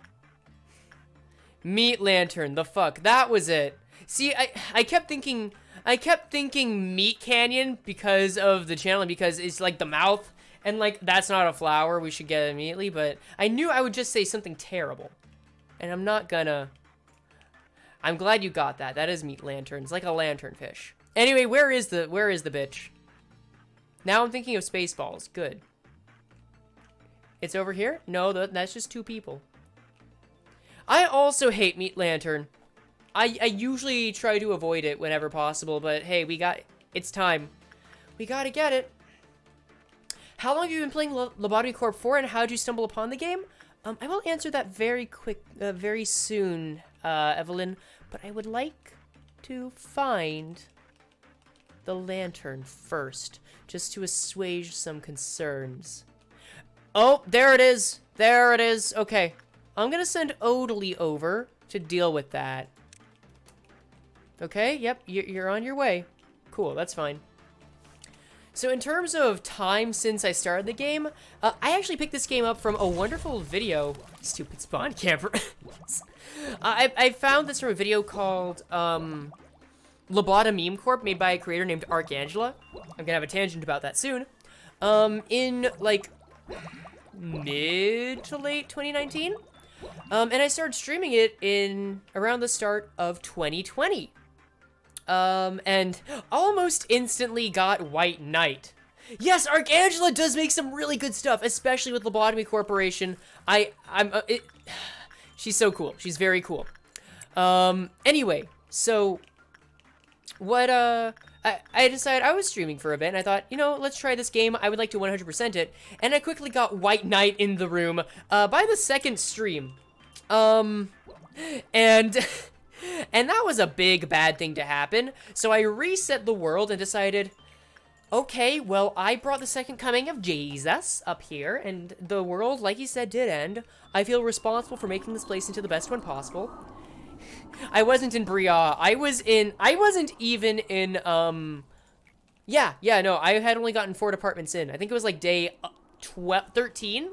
[SPEAKER 1] Meat lantern. The fuck. That was it. See, I kept thinking Meat Canyon because of the channel and because it's like the mouth. And, like, that's not a flower, we should get it immediately, but I knew I would just say something terrible. And I'm not gonna. I'm glad you got that. That is meat lanterns, like a lanternfish. Anyway, where is the bitch? Now I'm thinking of Spaceballs. Good. It's over here? No, that's just two people. I also hate Meat Lantern. I usually try to avoid it whenever possible, but hey, it's time. We gotta get it. How long have you been playing Lobotomy Corp for, and how did you stumble upon the game? I will answer that very soon, Evelyn, but I would like to find the lantern first, just to assuage some concerns. Oh, there it is. There it is. Okay. I'm gonna send Odalie over to deal with that. Okay, yep, you're on your way. Cool, that's fine. So in terms of time since I started the game, I actually picked this game up from a wonderful video. Stupid spawn camper. I found this from a video called Lobotomy Corp, made by a creator named Archangela. I'm gonna have a tangent about that soon. In like mid to late 2019. And I started streaming it in around the start of 2020. And almost instantly got White Knight. Yes, Archangela does make some really good stuff, especially with Lobotomy Corporation. She's so cool. She's very cool. Anyway, so what, I decided I was streaming for a bit, and I thought, you know, let's try this game. I would like to 100% it, and I quickly got White Knight in the room, by the second stream. And that was a big bad thing to happen, so I reset the world and decided, okay, well, I brought the second coming of Jesus up here, and the world, like he said, did end. I feel responsible for making this place into the best one possible. I wasn't in Bria. I wasn't even in, no, I had only gotten 4 departments in. I think it was like day 13?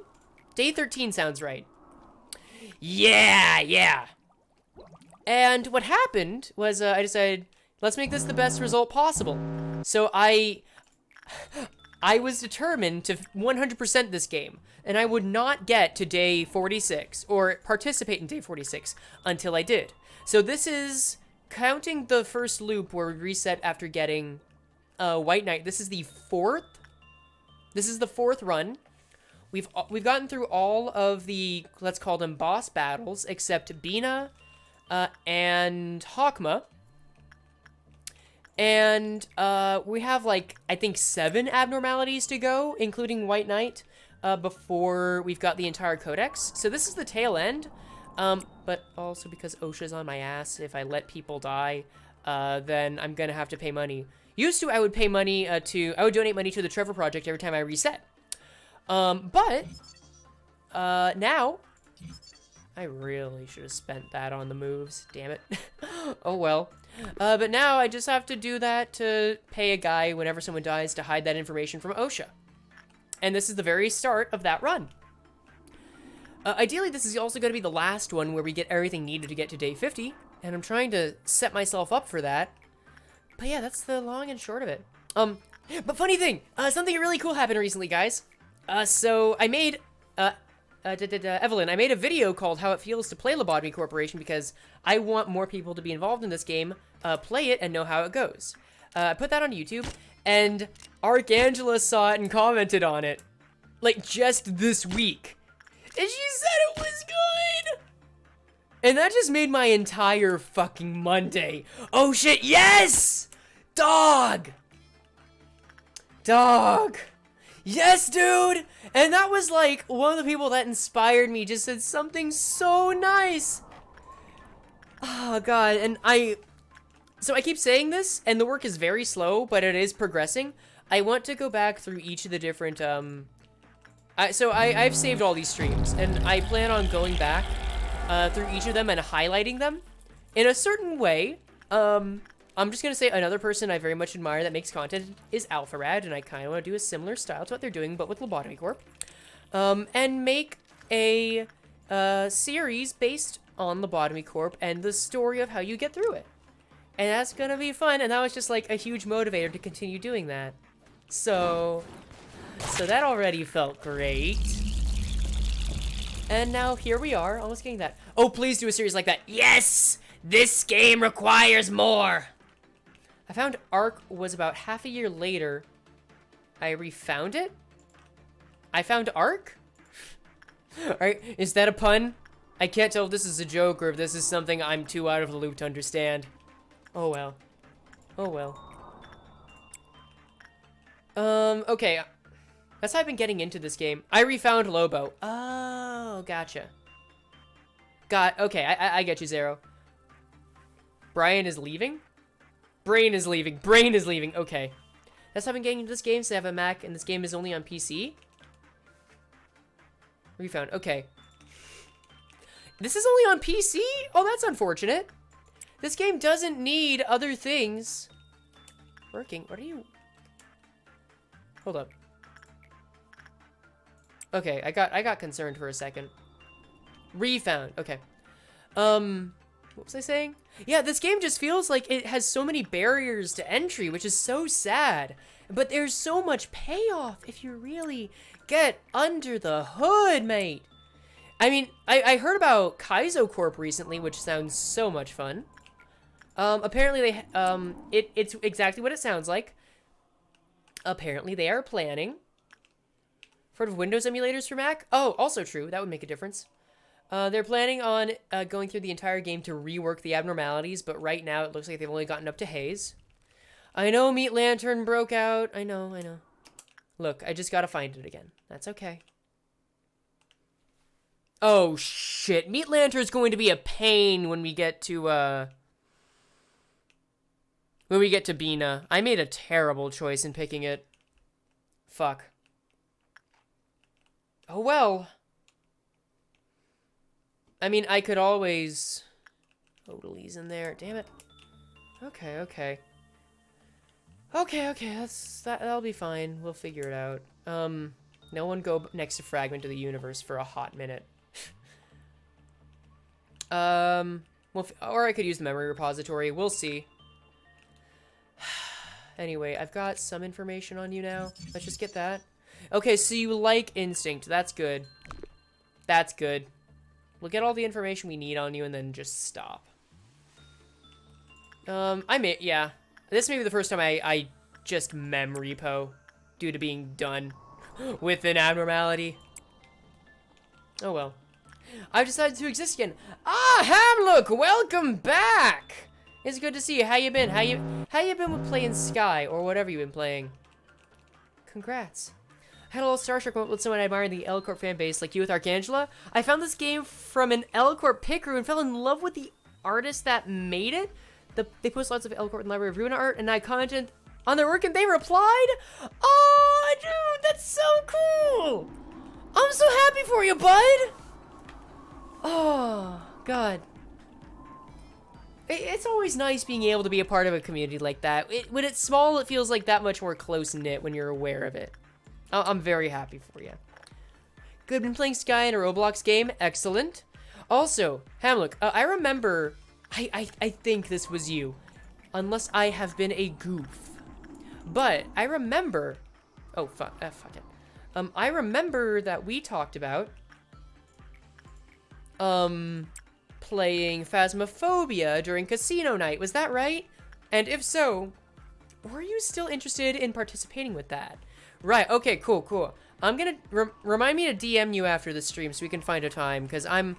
[SPEAKER 1] Day 13 sounds right. Yeah. And what happened was I decided, let's make this the best result possible. So I was determined to 100% this game, and I would not get to day 46 or participate in day 46 until I did. So this is counting the first loop where we reset after getting White Knight. This is the 4th. This is the 4th run. We've gotten through all of the, let's call them boss battles, except Bina and Hakma. And we have, like, I think 7 abnormalities to go, including White Knight, before we've got the entire codex. So this is the tail end, but also because OSHA's on my ass, if I let people die, then I'm gonna have to pay money. Used to, I would pay money I would donate money to the Trevor Project every time I reset. But now, I really should have spent that on the moves, damn it. Oh well. But now I just have to do that to pay a guy whenever someone dies to hide that information from OSHA. And this is the very start of that run. Ideally, this is also going to be the last one where we get everything needed to get to day 50, and I'm trying to set myself up for that. But yeah, that's the long and short of it. But funny thing, something really cool happened recently, guys. So I made, Evelyn, I made a video called How It Feels to Play Lobotomy Corporation because I want more people to be involved in this game, play it, and know how it goes. I put that on YouTube, and Archangela saw it and commented on it, like, just this week. And she said it was good! And that just made my entire fucking Monday. Oh shit, yes! Dog! Yes, dude! And that was like, one of the people that inspired me just said something so nice. Oh god, and so I keep saying this, and the work is very slow, but it is progressing. I want to go back through each of the different, I've saved all these streams, and I plan on going back through each of them and highlighting them in a certain way. I'm just gonna say another person I very much admire that makes content is Alpharad, and I kind of want to do a similar style to what they're doing, but with Lobotomy Corp. And make a series based on Lobotomy Corp and the story of how you get through it. And that's gonna be fun, and that was just like a huge motivator to continue doing that. So that already felt great. And now here we are, almost getting that. Oh, please do a series like that. Yes! This game requires more! I found Ark was about half a year later. I refound it? I found Ark? Alright, is that a pun? I can't tell if this is a joke or if this is something I'm too out of the loop to understand. Oh well. Oh well. Okay. That's how I've been getting into this game. I refound Lobo. Oh, gotcha. Okay, I get you, Zero. Brian is leaving? Brain is leaving. Brain is leaving. Okay. That's how I've been getting into this game, so I have a Mac, and this game is only on PC. Refound. Okay. This is only on PC? Oh, that's unfortunate. This game doesn't need other things. Working. What are you... Hold up. Okay, I got concerned for a second. Refound. Okay. What was I saying? Yeah, this game just feels like it has so many barriers to entry, which is so sad. But there's so much payoff if you really get under the hood, mate. I mean, I heard about Kaizo Corp recently, which sounds so much fun. Apparently they, it's exactly what it sounds like. Apparently they are planning for Windows emulators for Mac. Oh, also true. That would make a difference. They're planning on going through the entire game to rework the abnormalities, but right now it looks like they've only gotten up to Haze. I know Meat Lantern broke out. I know. Look, I just gotta find it again. That's okay. Oh, shit. Meat Lantern's going to be a pain when we get to, Bina. I made a terrible choice in picking it. Fuck. Oh, well. I mean, I could always Odalie's in there. Damn it. Okay, okay. Okay, that'll be fine. We'll figure it out. No one go next to Fragment of the Universe for a hot minute. Well, or I could use the memory repository. We'll see. Anyway, I've got some information on you now. Let's just get that. Okay, so you like Instinct. That's good. That's good. We'll get all the information we need on you and then just stop. Yeah. This may be the first time I just mem repo due to being done with an abnormality. Oh well. I've decided to exist again. Ah, Hamlook, welcome back! It's good to see you. How you been? How you been with playing Sky or whatever you've been playing? Congrats. I had a little starstruck moment with someone I admired in the L Corp fan base, like you with Arcangela. I found this game from an L Corp pick room and fell in love with the artist that made it. They post lots of L Corp and Library of Ruin art, and I commented on their work, and they replied, "Oh, dude, that's so cool! I'm so happy for you, bud." Oh, God. It's always nice being able to be a part of a community like that. When it's small, it feels like that much more close-knit when you're aware of it. I'm very happy for you. Good, been playing Sky in a Roblox game. Excellent. Also, Hamlook, I remember, I think this was you, unless I have been a goof. But I remember, oh, fuck it. I remember that we talked about, playing Phasmophobia during casino night. Was that right? And if so, were you still interested in participating with that? Right. Okay, cool. I'm gonna remind me to DM you after the stream so we can find a time, because I'm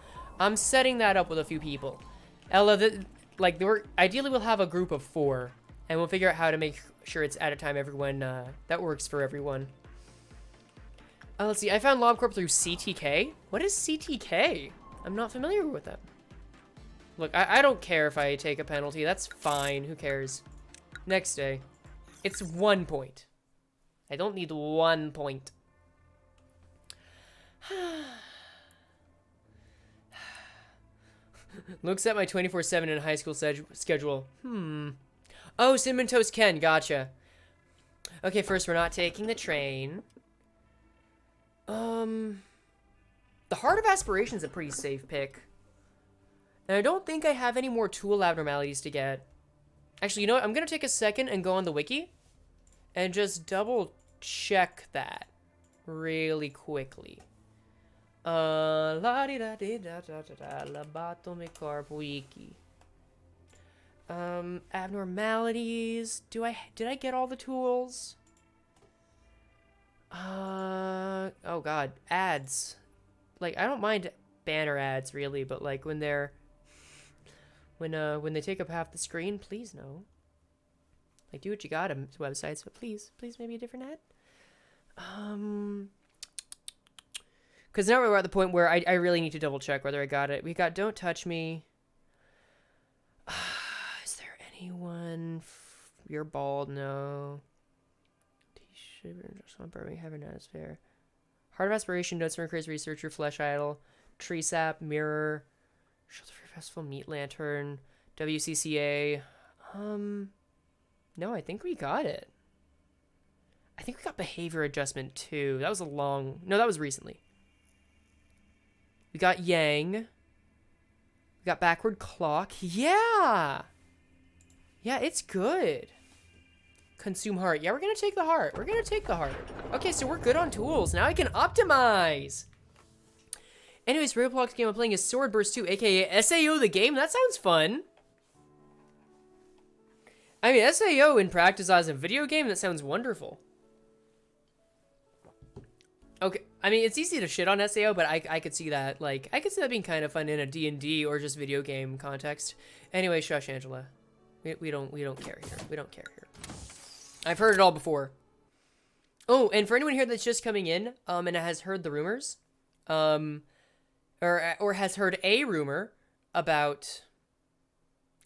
[SPEAKER 1] setting that up with a few people. Ella, ideally we'll have a group of 4, and we'll figure out how to make sure it's at a time everyone that works for everyone. Let's see. I found LobCorp through CTK. What is CTK? I'm not familiar with them. Look, I don't care if I take a penalty. That's fine. Who cares? Next day. It's 1 point. I don't need 1 point. Looks at my 24/7 in high school schedule. Oh, Cinnamon Toast Ken. Gotcha. Okay, first we're not taking the train. The Heart of Aspiration is a pretty safe pick. And I don't think I have any more tool abnormalities to get. Actually, you know what? I'm going to take a second and go on the wiki and just double check that really quickly. Lobotomy Corp wiki. Abnormalities. Did I get all the tools? Oh god, ads. Like, I don't mind banner ads really, but like when they take up half the screen, please no. Like, do what you got to websites, but please maybe a different ad. Because now we're at the point where I really need to double check whether I got it. We got Don't Touch Me. Is there anyone? You're bald, no. T-shirt, we have an fair. Heart of Aspiration, Notes from a Crazy Researcher, Flesh Idol, Tree Sap, Mirror, Shelter Free Festival, Meat Lantern, WCCA. No, I think we got it. I think we got Behavior Adjustment too. That was that was recently. We got Yang. We got Backward Clock. Yeah! Yeah, it's good. Consume Heart. Yeah, we're gonna take the heart. Okay, so we're good on tools. Now I can optimize. Anyways, Roblox game I'm playing is Sword Burst 2, aka SAO the game. That sounds fun. I mean, SAO in practice as a video game, that sounds wonderful. Okay, I mean, it's easy to shit on SAO, but I could see that, like, I could see that being kind of fun in a D&D or just video game context. Anyway, shush, Angela. We don't care here. We don't care here. I've heard it all before. Oh, and for anyone here that's just coming in, and has heard the rumors, or has heard a rumor about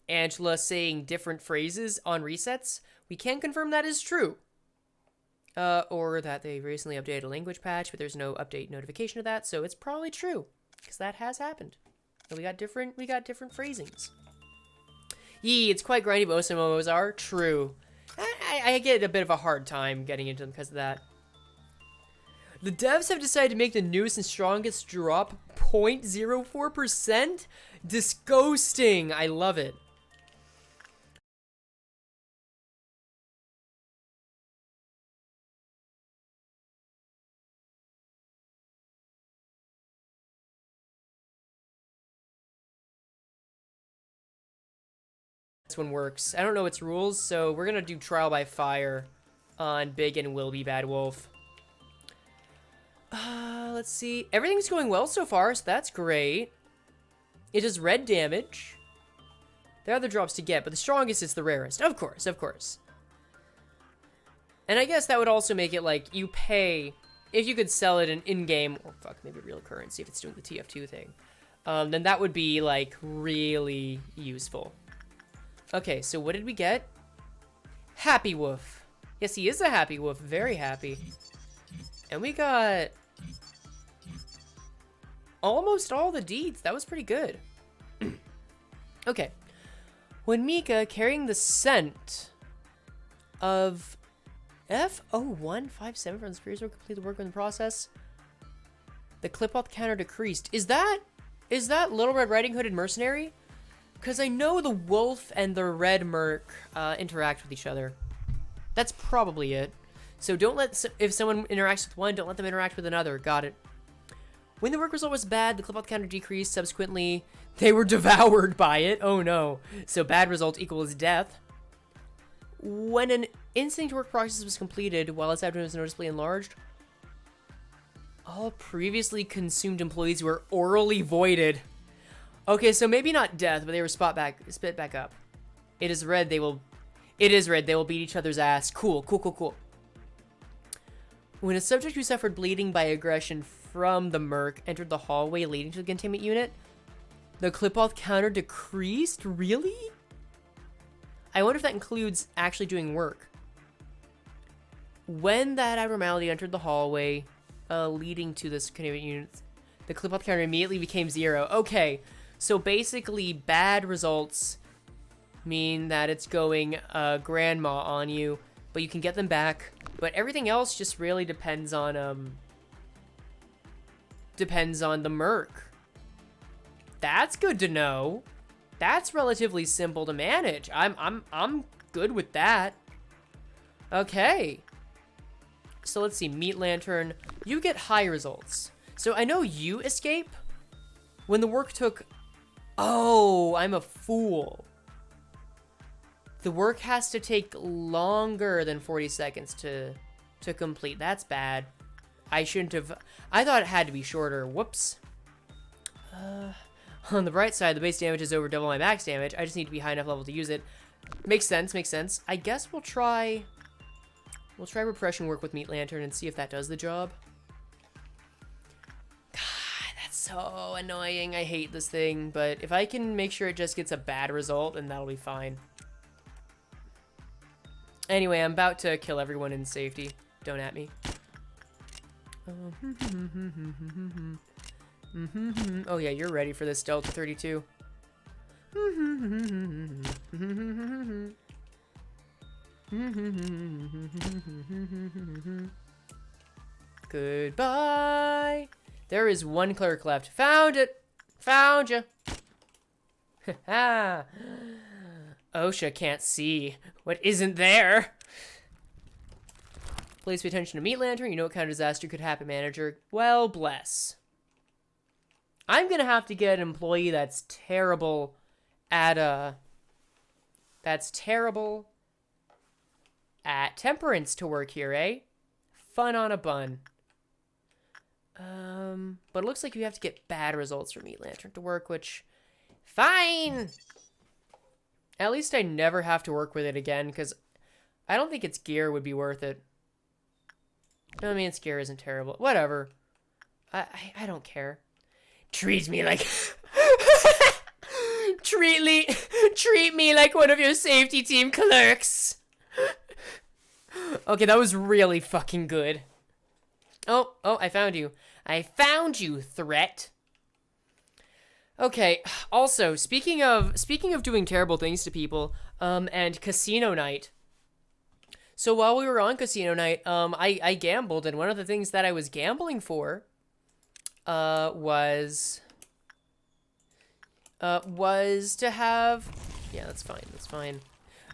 [SPEAKER 1] Angela saying different phrases on resets, we can confirm that is true. Or that they recently updated a language patch, but there's no update notification of that, so it's probably true, because that has happened. And we got different phrasings. Yee, it's quite grindy, but most MMOs are. True. I get a bit of a hard time getting into them because of that. The devs have decided to make the newest and strongest drop 0.04%? Disgusting. I love it. This one works. I don't know its rules, so we're gonna do trial by fire on Big and Will Be Bad Wolf. Let's see. Everything's going well so far, so that's great. It does red damage. There are other drops to get, but the strongest is the rarest. Of course, of course. And I guess that would also make it like you pay, if you could sell it in-game, or fuck, maybe real currency if it's doing the TF2 thing, then that would be like really useful. Okay, so what did we get? Happy Wolf. Yes, he is a happy wolf. Very happy. And we got almost all the deeds. That was pretty good. Okay. When Mika, carrying the scent of F0157 from the Spears will complete the work in the process, the clip-off counter decreased. Is that Little Red Riding Hood and Mercenary? Because I know the wolf and the red merc interact with each other. That's probably it. So don't let, if someone interacts with one, don't let them interact with another. Got it. When the work result was bad, the clip-off counter decreased. Subsequently, they were devoured by it. Oh no. So bad result equals death. When an instinct work process was completed, while its abdomen was noticeably enlarged, all previously consumed employees were orally voided. Okay, so maybe not death, but they were spit back up. It is red, they will beat each other's ass. Cool. When a subject who suffered bleeding by aggression from the merc entered the hallway leading to the containment unit, the clip-off counter decreased? Really? I wonder if that includes actually doing work. When that abnormality entered the hallway leading to this containment unit, the clip-off counter immediately became 0. Okay, so basically bad results mean that it's going grandma on you, but you can get them back. But everything else just really depends on the merc. That's good to know. That's relatively simple to manage. I'm good with that. Okay. So let's see, Meat Lantern, you get high results. So I know you escape when the work took, oh, I'm a fool. The work has to take longer than 40 seconds to complete. That's bad. I shouldn't have, I thought it had to be shorter. Whoops. On the bright side, the base damage is over double my max damage. I just need to be high enough level to use it. Makes sense, makes sense. I guess we'll try repression work with Meat Lantern and see if that does the job. God, that's so annoying. I hate this thing, but if I can make sure it just gets a bad result, then that'll be fine. Anyway, I'm about to kill everyone in safety. Don't at me. Oh yeah, you're ready for this, Delta 32. Goodbye. There is one clerk left. Found it. Found you. Ha. OSHA can't see what isn't there. Please pay attention to Meat Lantern. You know what kind of disaster could happen, manager. Well, bless. I'm gonna have to get an employee that's terrible at temperance to work here, eh? Fun on a bun. But it looks like you have to get bad results for Meat Lantern to work, which, fine. At least I never have to work with it again, because I don't think its gear would be worth it. I mean, its gear isn't terrible. Whatever. I don't care. Treat me like... treat me like one of your safety team clerks. Okay, that was really fucking good. Oh, I found you. I found you, threat. Okay, also, speaking of doing terrible things to people, and casino night. So while we were on casino night, I gambled, and one of the things that I was gambling for, was to have, yeah, that's fine,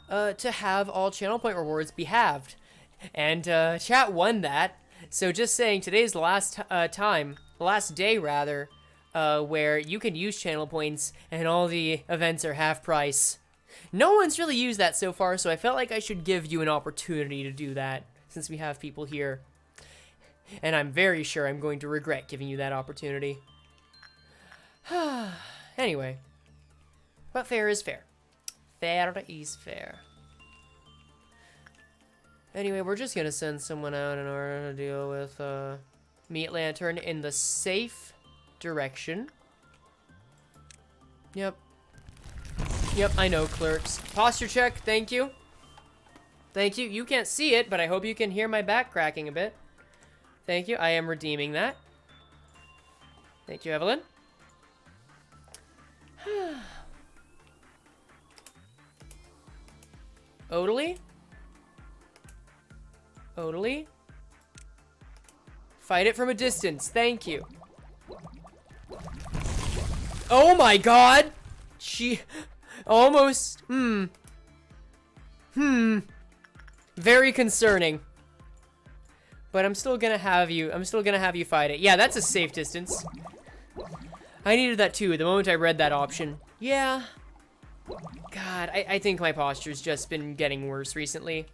[SPEAKER 1] to have all channel point rewards be halved. And, chat won that. So just saying, today's the last day rather, where you can use channel points and all the events are half price. No one's really used that so far, so I felt like I should give you an opportunity to do that, since we have people here. And I'm very sure I'm going to regret giving you that opportunity. Anyway. But fair is fair. Fair is fair. Anyway, we're just gonna send someone out in order to deal with, Meat Lantern in the safe direction. Yep. Yep, I know, clerks. Posture check, thank you. Thank you. You can't see it, but I hope you can hear my back cracking a bit. Thank you. I am redeeming that. Thank you, Evelyn. Odally? Odally? Fight it from a distance. Thank you. Oh my god! She... almost... Very concerning. But I'm still gonna have you fight it. Yeah, that's a safe distance. I needed that too, the moment I read that option. Yeah. God, I think my posture's just been getting worse recently.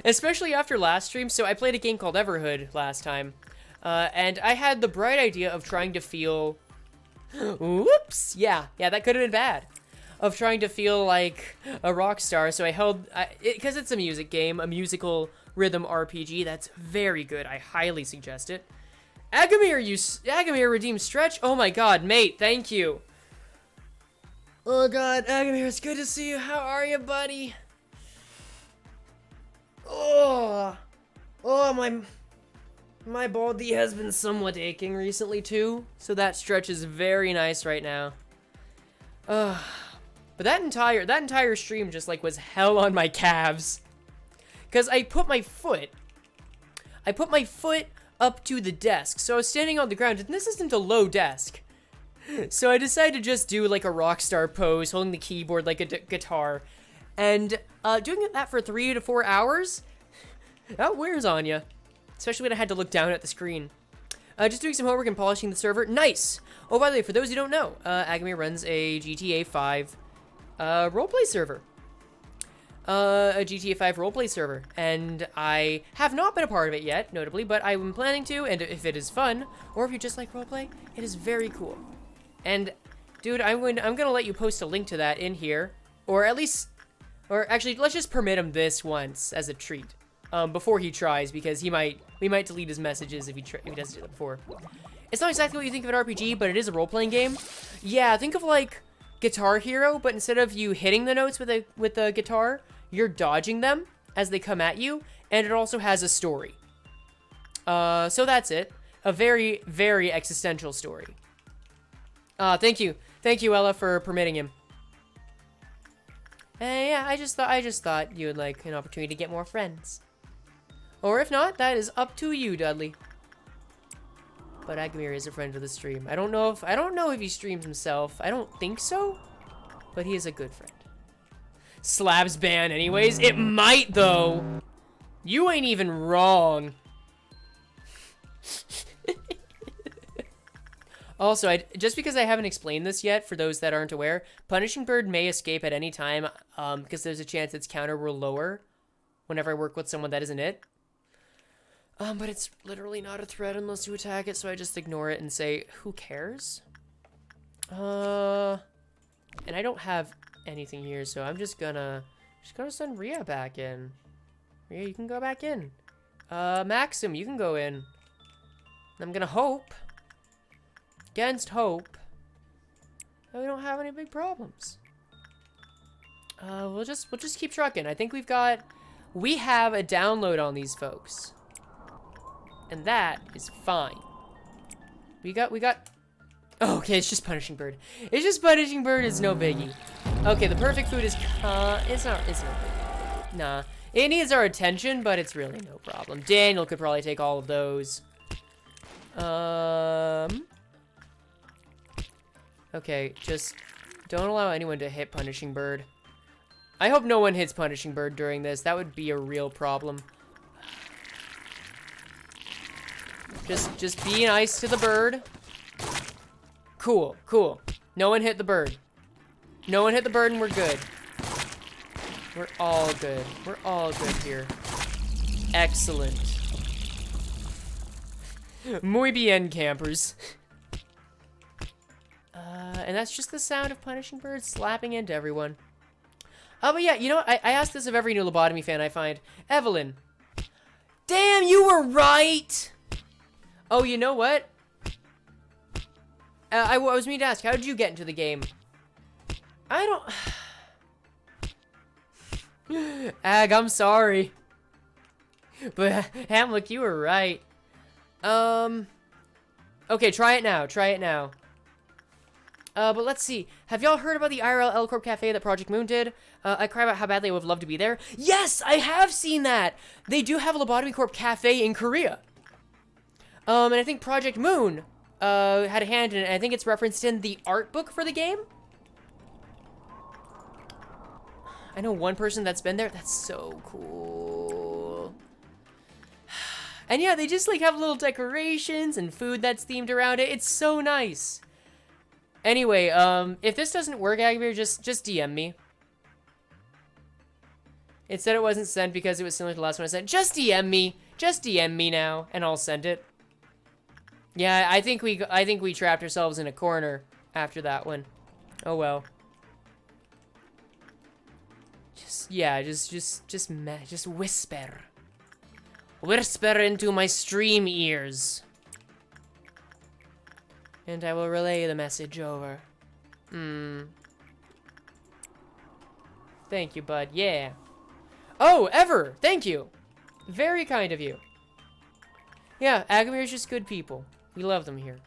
[SPEAKER 1] Especially after last stream. So I played a game called Everhood last time. And I had the bright idea of trying to feel... Whoops! Yeah, that could have been bad. Of trying to feel like a rock star. So I held... because it's a music game, a musical rhythm RPG. That's very good. I highly suggest it. Agamir redeemed stretch? Oh my god, mate, thank you. Oh god, Agamir, it's good to see you. How are you, buddy? Oh, my body has been somewhat aching recently too, so that stretch is very nice right now. But that entire stream just like was hell on my calves, cause I put my foot up to the desk, so I was standing on the ground, and this isn't a low desk. So I decided to just do like a rock star pose, holding the keyboard like a guitar, and doing that for 3 to 4 hours, that wears on you. Especially when I had to look down at the screen. Just doing some homework and polishing the server. Nice! Oh, by the way, for those who don't know, Agamir runs a GTA 5 roleplay server. A GTA 5 roleplay server. And I have not been a part of it yet, notably, but I'm planning to, and if it is fun, or if you just like roleplay, it is very cool. And, dude, I'm gonna let you post a link to that in here. Or at least... Or actually, let's just permit him this once as a treat. Before he tries, because we might delete his messages if he doesn't do that before. It's not exactly what you think of an RPG, but it is a role-playing game. Yeah, think of like Guitar Hero, but instead of you hitting the notes with the guitar, you're dodging them as they come at you, and it also has a story. So that's it. A very, very existential story. Thank you, Ella, for permitting him. Yeah, I just thought you would like an opportunity to get more friends. Or if not, that is up to you, Dudley. But Agamir is a friend of the stream. I don't know if he streams himself. I don't think so, but he is a good friend. Slabs ban anyways. It might though. You ain't even wrong. Also, just because I haven't explained this yet, for those that aren't aware, Punishing Bird may escape at any time, because there's a chance its counter will lower whenever I work with someone that isn't it. But it's literally not a threat unless you attack it, so I just ignore it and say, who cares? And I don't have anything here, so I'm just gonna send Rhea back in. Rhea, you can go back in. Maxim, you can go in. I'm gonna hope, against hope, that we don't have any big problems. We'll just keep trucking. I think we have a download on these folks. And that is fine. We got Oh, okay, it's just punishing bird. It's just punishing bird. It's no biggie. Okay, the perfect food is it's no biggie. Nah, it needs our attention, but it's really no problem. Daniel could probably take all of those. Okay, just don't allow anyone to hit punishing bird. I hope no one hits punishing bird during this. That would be a real problem. Just be nice to the bird. Cool, cool. No one hit the bird. No one hit the bird and we're good. We're all good. We're all good here. Excellent. Muy bien, campers. And that's just the sound of punishing birds slapping into everyone. Oh, but yeah, you know what? I ask this of every new Lobotomy fan I find. Evelyn. Damn, you were right! Oh, you know what? I was meaning to ask, how did you get into the game? I don't... Ag, I'm sorry. But, Hamlook, you were right. Okay, try it now. Try it now. But let's see. Have y'all heard about the IRL L Corp Cafe that Project Moon did? I cry about how badly I would have loved to be there. Yes, I have seen that! They do have a Lobotomy Corp Cafe in Korea. And I think Project Moon, had a hand in it. I think it's referenced in the art book for the game. I know one person that's been there. That's so cool. And yeah, they just like have little decorations and food that's themed around it. It's so nice. Anyway, if this doesn't work, Agavir, just DM me. It said it wasn't sent because it was similar to the last one I sent. Just DM me. Just DM me now, and I'll send it. Yeah, I think we trapped ourselves in a corner after that one. Oh well. Just whisper. Whisper into my stream ears. And I will relay the message over. Thank you, bud. Yeah. Oh, Ever! Thank you! Very kind of you. Yeah, Agamir's just good people. We love them here.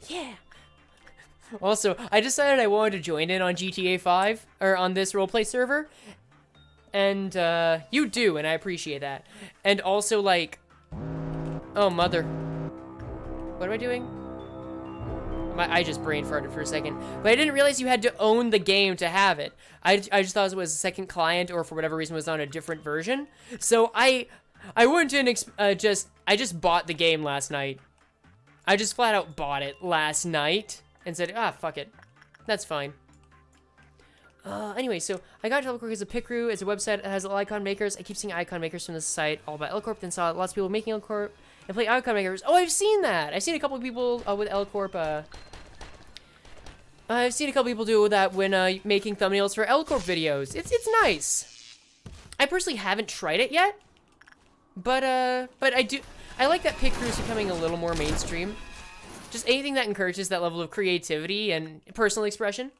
[SPEAKER 1] Yeah. Also, I decided I wanted to join in on GTA 5, or on this roleplay server. And, you do, and I appreciate that. And also, like... Oh, mother. What am I doing? I just brain farted for a second. But I didn't realize you had to own the game to have it. I just thought it was a second client, or for whatever reason was on a different version. So I went in, I just bought the game last night. I just flat out bought it last night. And said, fuck it. That's fine. Anyway, so I got to L Corp because a Picrew is a website that has icon makers. I keep seeing icon makers from this site all about L Corp, then saw lots of people making L Corp and play icon makers. Oh, I've seen that! I've seen a couple of people with L Corp, I've seen a couple people do that when making thumbnails for L Corp videos. It's nice. I personally haven't tried it yet, but I do. I like that Picrew is becoming a little more mainstream. Just anything that encourages that level of creativity and personal expression.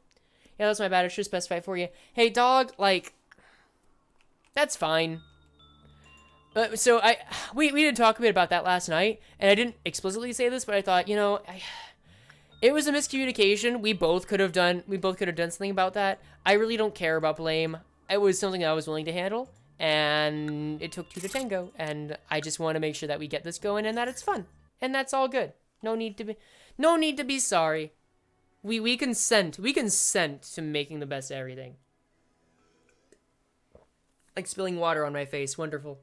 [SPEAKER 1] Yeah, that's my bad. I should specify for you. Hey, dog, like, that's fine. So we did talk a bit about that last night, and I didn't explicitly say this, but I thought, you know, it was a miscommunication. We both could have done something about that. I really don't care about blame. It was something I was willing to handle, and it took two to tango, and I just want to make sure that we get this going and that it's fun, and that's all good. No need to be sorry. We consent to making the best of everything. Like spilling water on my face. Wonderful.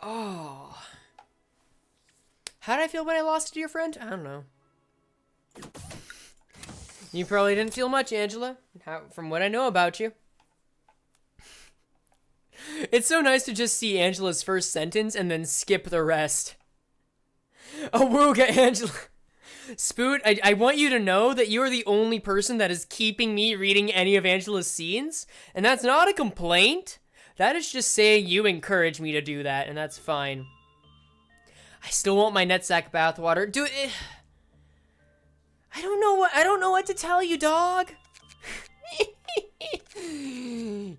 [SPEAKER 1] Oh. How did I feel when I lost it to your friend? I don't know. You probably didn't feel much, Angela, from what I know about you. It's so nice to just see Angela's first sentence and then skip the rest. Awooga, Angela. Spoot, I want you to know that you're the only person that is keeping me reading any of Angela's scenes, and that's not a complaint. That is just saying you encourage me to do that, and that's fine. I still want my Netsack bathwater. Dude, I don't know what to tell you, dog.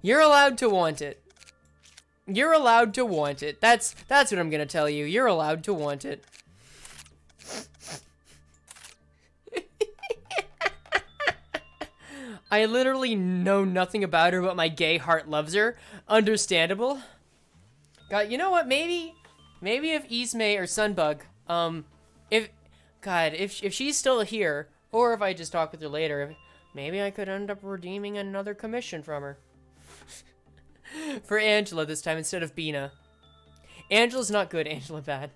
[SPEAKER 1] You're allowed to want it. You're allowed to want it. That's what I'm gonna tell you. You're allowed to want it. I literally know nothing about her, but my gay heart loves her. Understandable. God, you know what? Maybe if Ismay or Sunbug, if she's still here, or if I just talk with her later, maybe I could end up redeeming another commission from her. For Angela this time instead of Bina. Angela's not good, Angela bad.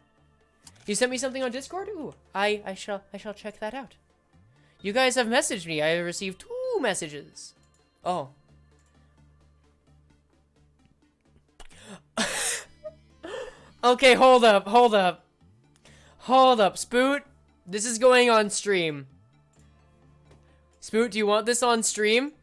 [SPEAKER 1] You sent me something on Discord? Ooh, I shall check that out. You guys have messaged me. I have received 2 messages. Oh. Okay, hold up. Spoot, this is going on stream. Spoot, do you want this on stream?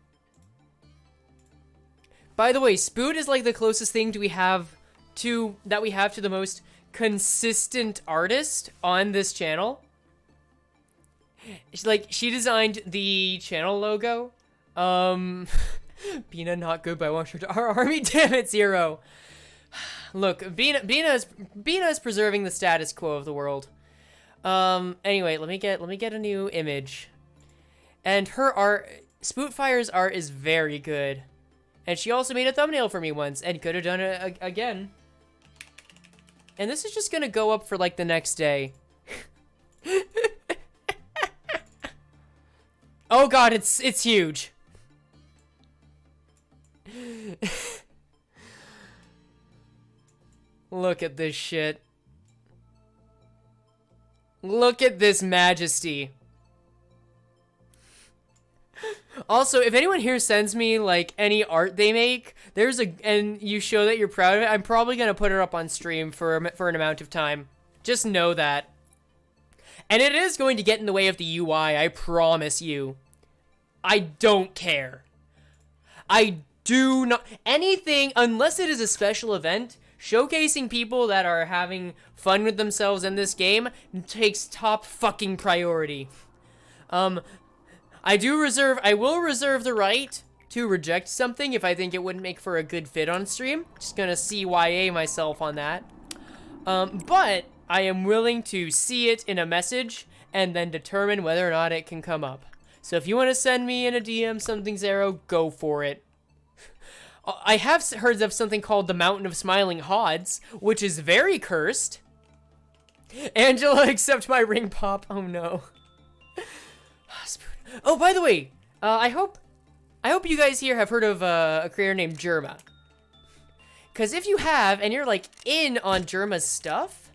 [SPEAKER 1] By the way, Spoot is like the closest thing we have to the most consistent artist on this channel. She designed the channel logo. Bina not good by one shot. Our army, damn it, Zero. Look, Bina is preserving the status quo of the world. Anyway, let me get a new image. And her art, Spootfire's art is very good. And she also made a thumbnail for me once and could have done it again. And this is just gonna go up for like the next day. Oh god, it's huge. Look at this shit. Look at this majesty. Also, if anyone here sends me like any art they make, and you show that you're proud of it, I'm probably gonna put it up on stream for an amount of time. Just know that. And it is going to get in the way of the UI, I promise you. I don't care. I do not... Anything, unless it is a special event, showcasing people that are having fun with themselves in this game takes top fucking priority. I will reserve the right to reject something if I think it wouldn't make for a good fit on stream. Just gonna CYA myself on that. But I am willing to see it in a message and then determine whether or not it can come up. So if you want to send me in a DM something, Zero, go for it. I have heard of something called the Mountain of Smiling Hods, which is very cursed. Angela, accept my ring pop. Oh no. Oh, by the way, I hope you guys here have heard of a creator named Germa. Because if you have, and you're like in on Germa's stuff,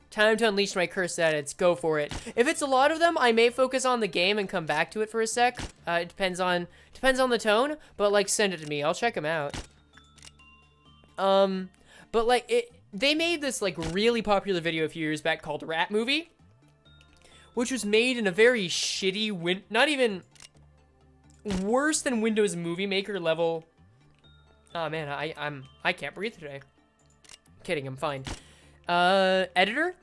[SPEAKER 1] time to unleash my curse edits. Go for it. If it's a lot of them, I may focus on the game and come back to it for a sec. It depends on the tone, but like send it to me. I'll check them out. But like they made this like really popular video a few years back called Rat Movie, which was made in a very shitty not even worse than Windows Movie Maker level. Oh man, I can't breathe today. Kidding, I'm fine. Editor?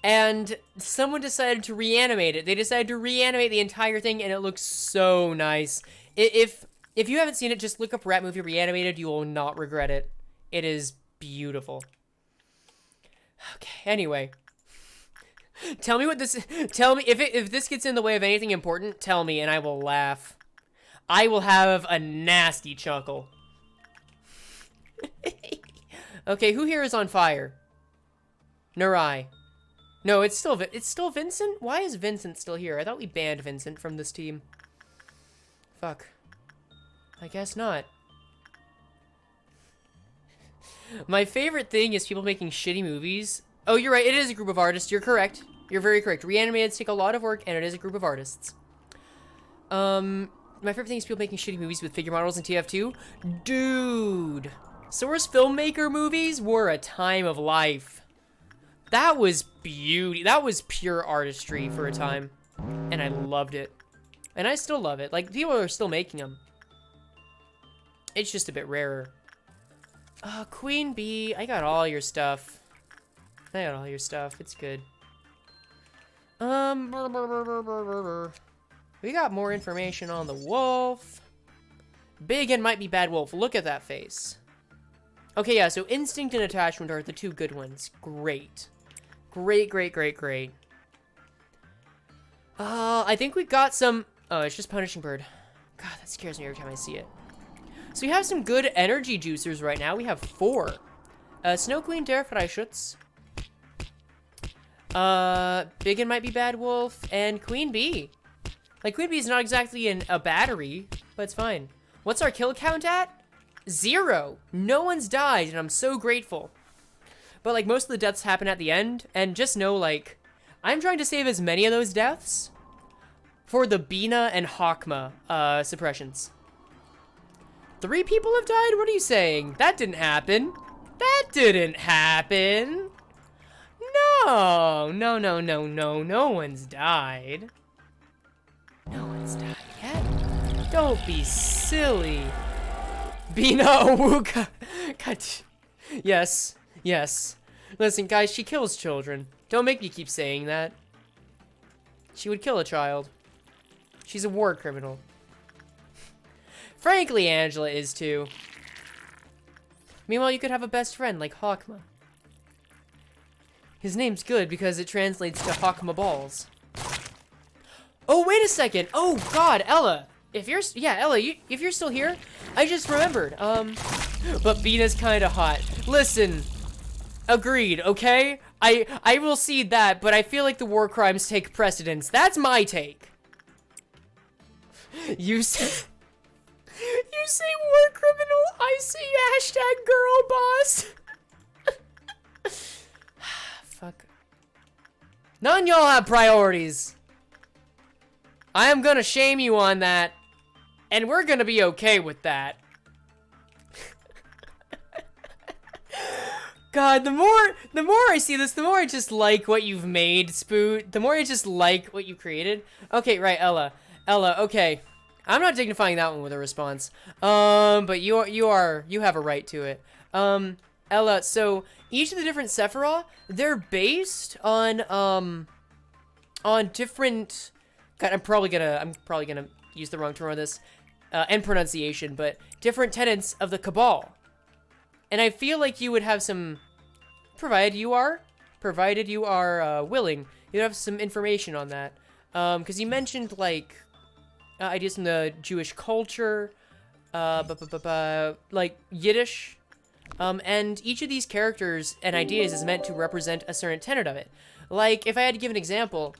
[SPEAKER 1] And someone decided to reanimate it. They decided to reanimate the entire thing, and it looks so nice. If you haven't seen it, just look up Rat Movie Reanimated. You will not regret it. It is beautiful. Okay, anyway. Tell me if this gets in the way of anything important, tell me, and I will laugh. I will have a nasty chuckle. Okay, who here is on fire? Narai. No, it's still Vincent? Why is Vincent still here? I thought we banned Vincent from this team. Fuck. I guess not. My favorite thing is people making shitty movies. Oh, you're right. It is a group of artists. You're correct. You're very correct. Reanimateds take a lot of work, and it is a group of artists. My favorite thing is people making shitty movies with figure models in TF2. Dude. Source filmmaker movies were a time of life. That was beauty. That was pure artistry for a time. And I loved it. And I still love it. Like, people are still making them. It's just a bit rarer. Queen Bee. I got all your stuff. It's good. We got more information on the wolf. Big and might be bad wolf. Look at that face. Okay, yeah, so instinct and attachment are the two good ones. Great. Great, great, great, great. I think we got some... Oh, it's just punishing bird. God, that scares me every time I see it. So we have some good energy juicers right now. We have 4. Snow Queen, der Freischütz. Big and might be bad wolf, and Queen Bee. Like, Queen Bee is not exactly a battery, but it's fine. What's our kill count at? 0. No one's died, and I'm so grateful. But, like, most of the deaths happen at the end, and just know, like, I'm trying to save as many of those deaths for the Bina and Hakma, suppressions. 3 people have died? What are you saying? That didn't happen. That didn't happen. No, no, no, no, no, no one's died. No one's died yet. Don't be silly. Bina Owuka. God. Yes, yes. Listen, guys, she kills children. Don't make me keep saying that. She would kill a child. She's a war criminal. Frankly, Angela is too. Meanwhile, you could have a best friend like Hakma. His name's good because it translates to Hakma Balls. Oh, wait a second. Oh, God, Ella. If you're still here, I just remembered. But Bina's kind of hot. Listen, agreed, okay? I will cede that, but I feel like the war crimes take precedence. That's my take. You say war criminal, I say hashtag girl boss. Fuck. None of y'all have priorities. I am gonna shame you on that, and we're gonna be okay with that. God, the more I see this, the more I just like what you've made, Spoot. The more I just like what you created. Okay, right, Ella, okay. I'm not dignifying that one with a response. But you have a right to it. Ella, so each of the different Sephiroth, they're based on different... God, I'm probably gonna use the wrong term on this, and pronunciation, but different tenets of the Cabal. And I feel like you would have some, provided you are willing, you'd have some information on that. Because you mentioned, like, ideas from the Jewish culture, like Yiddish, and each of these characters and ideas is meant to represent a certain tenet of it. Like, if I had to give an example,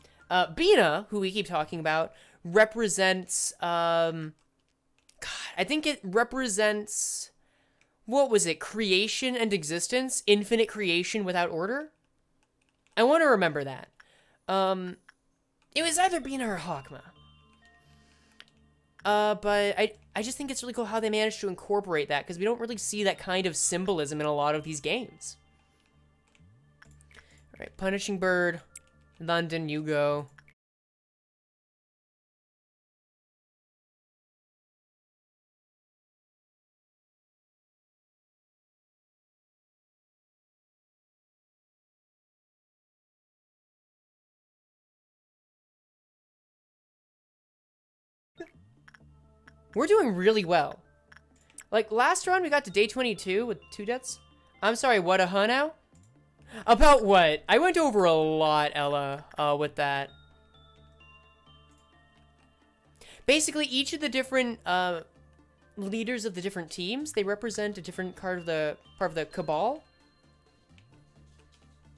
[SPEAKER 1] Bina, who we keep talking about, represents, God, I think it represents, what was it, creation and existence? Infinite creation without order? I want to remember that. It was either Bina or Hakma. But I just think it's really cool how they managed to incorporate that, because we don't really see that kind of symbolism in a lot of these games. Alright, Punishing Bird, London, you go. We're doing really well. Like, last run, we got to day 22 with 2 deaths. I'm sorry, what, huh now? About what? I went over a lot, Ella, with that. Basically, each of the different, leaders of the different teams, they represent a different part of the Cabal.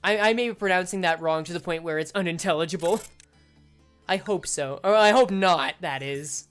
[SPEAKER 1] I may be pronouncing that wrong to the point where it's unintelligible. I hope so. Or I hope not, that is.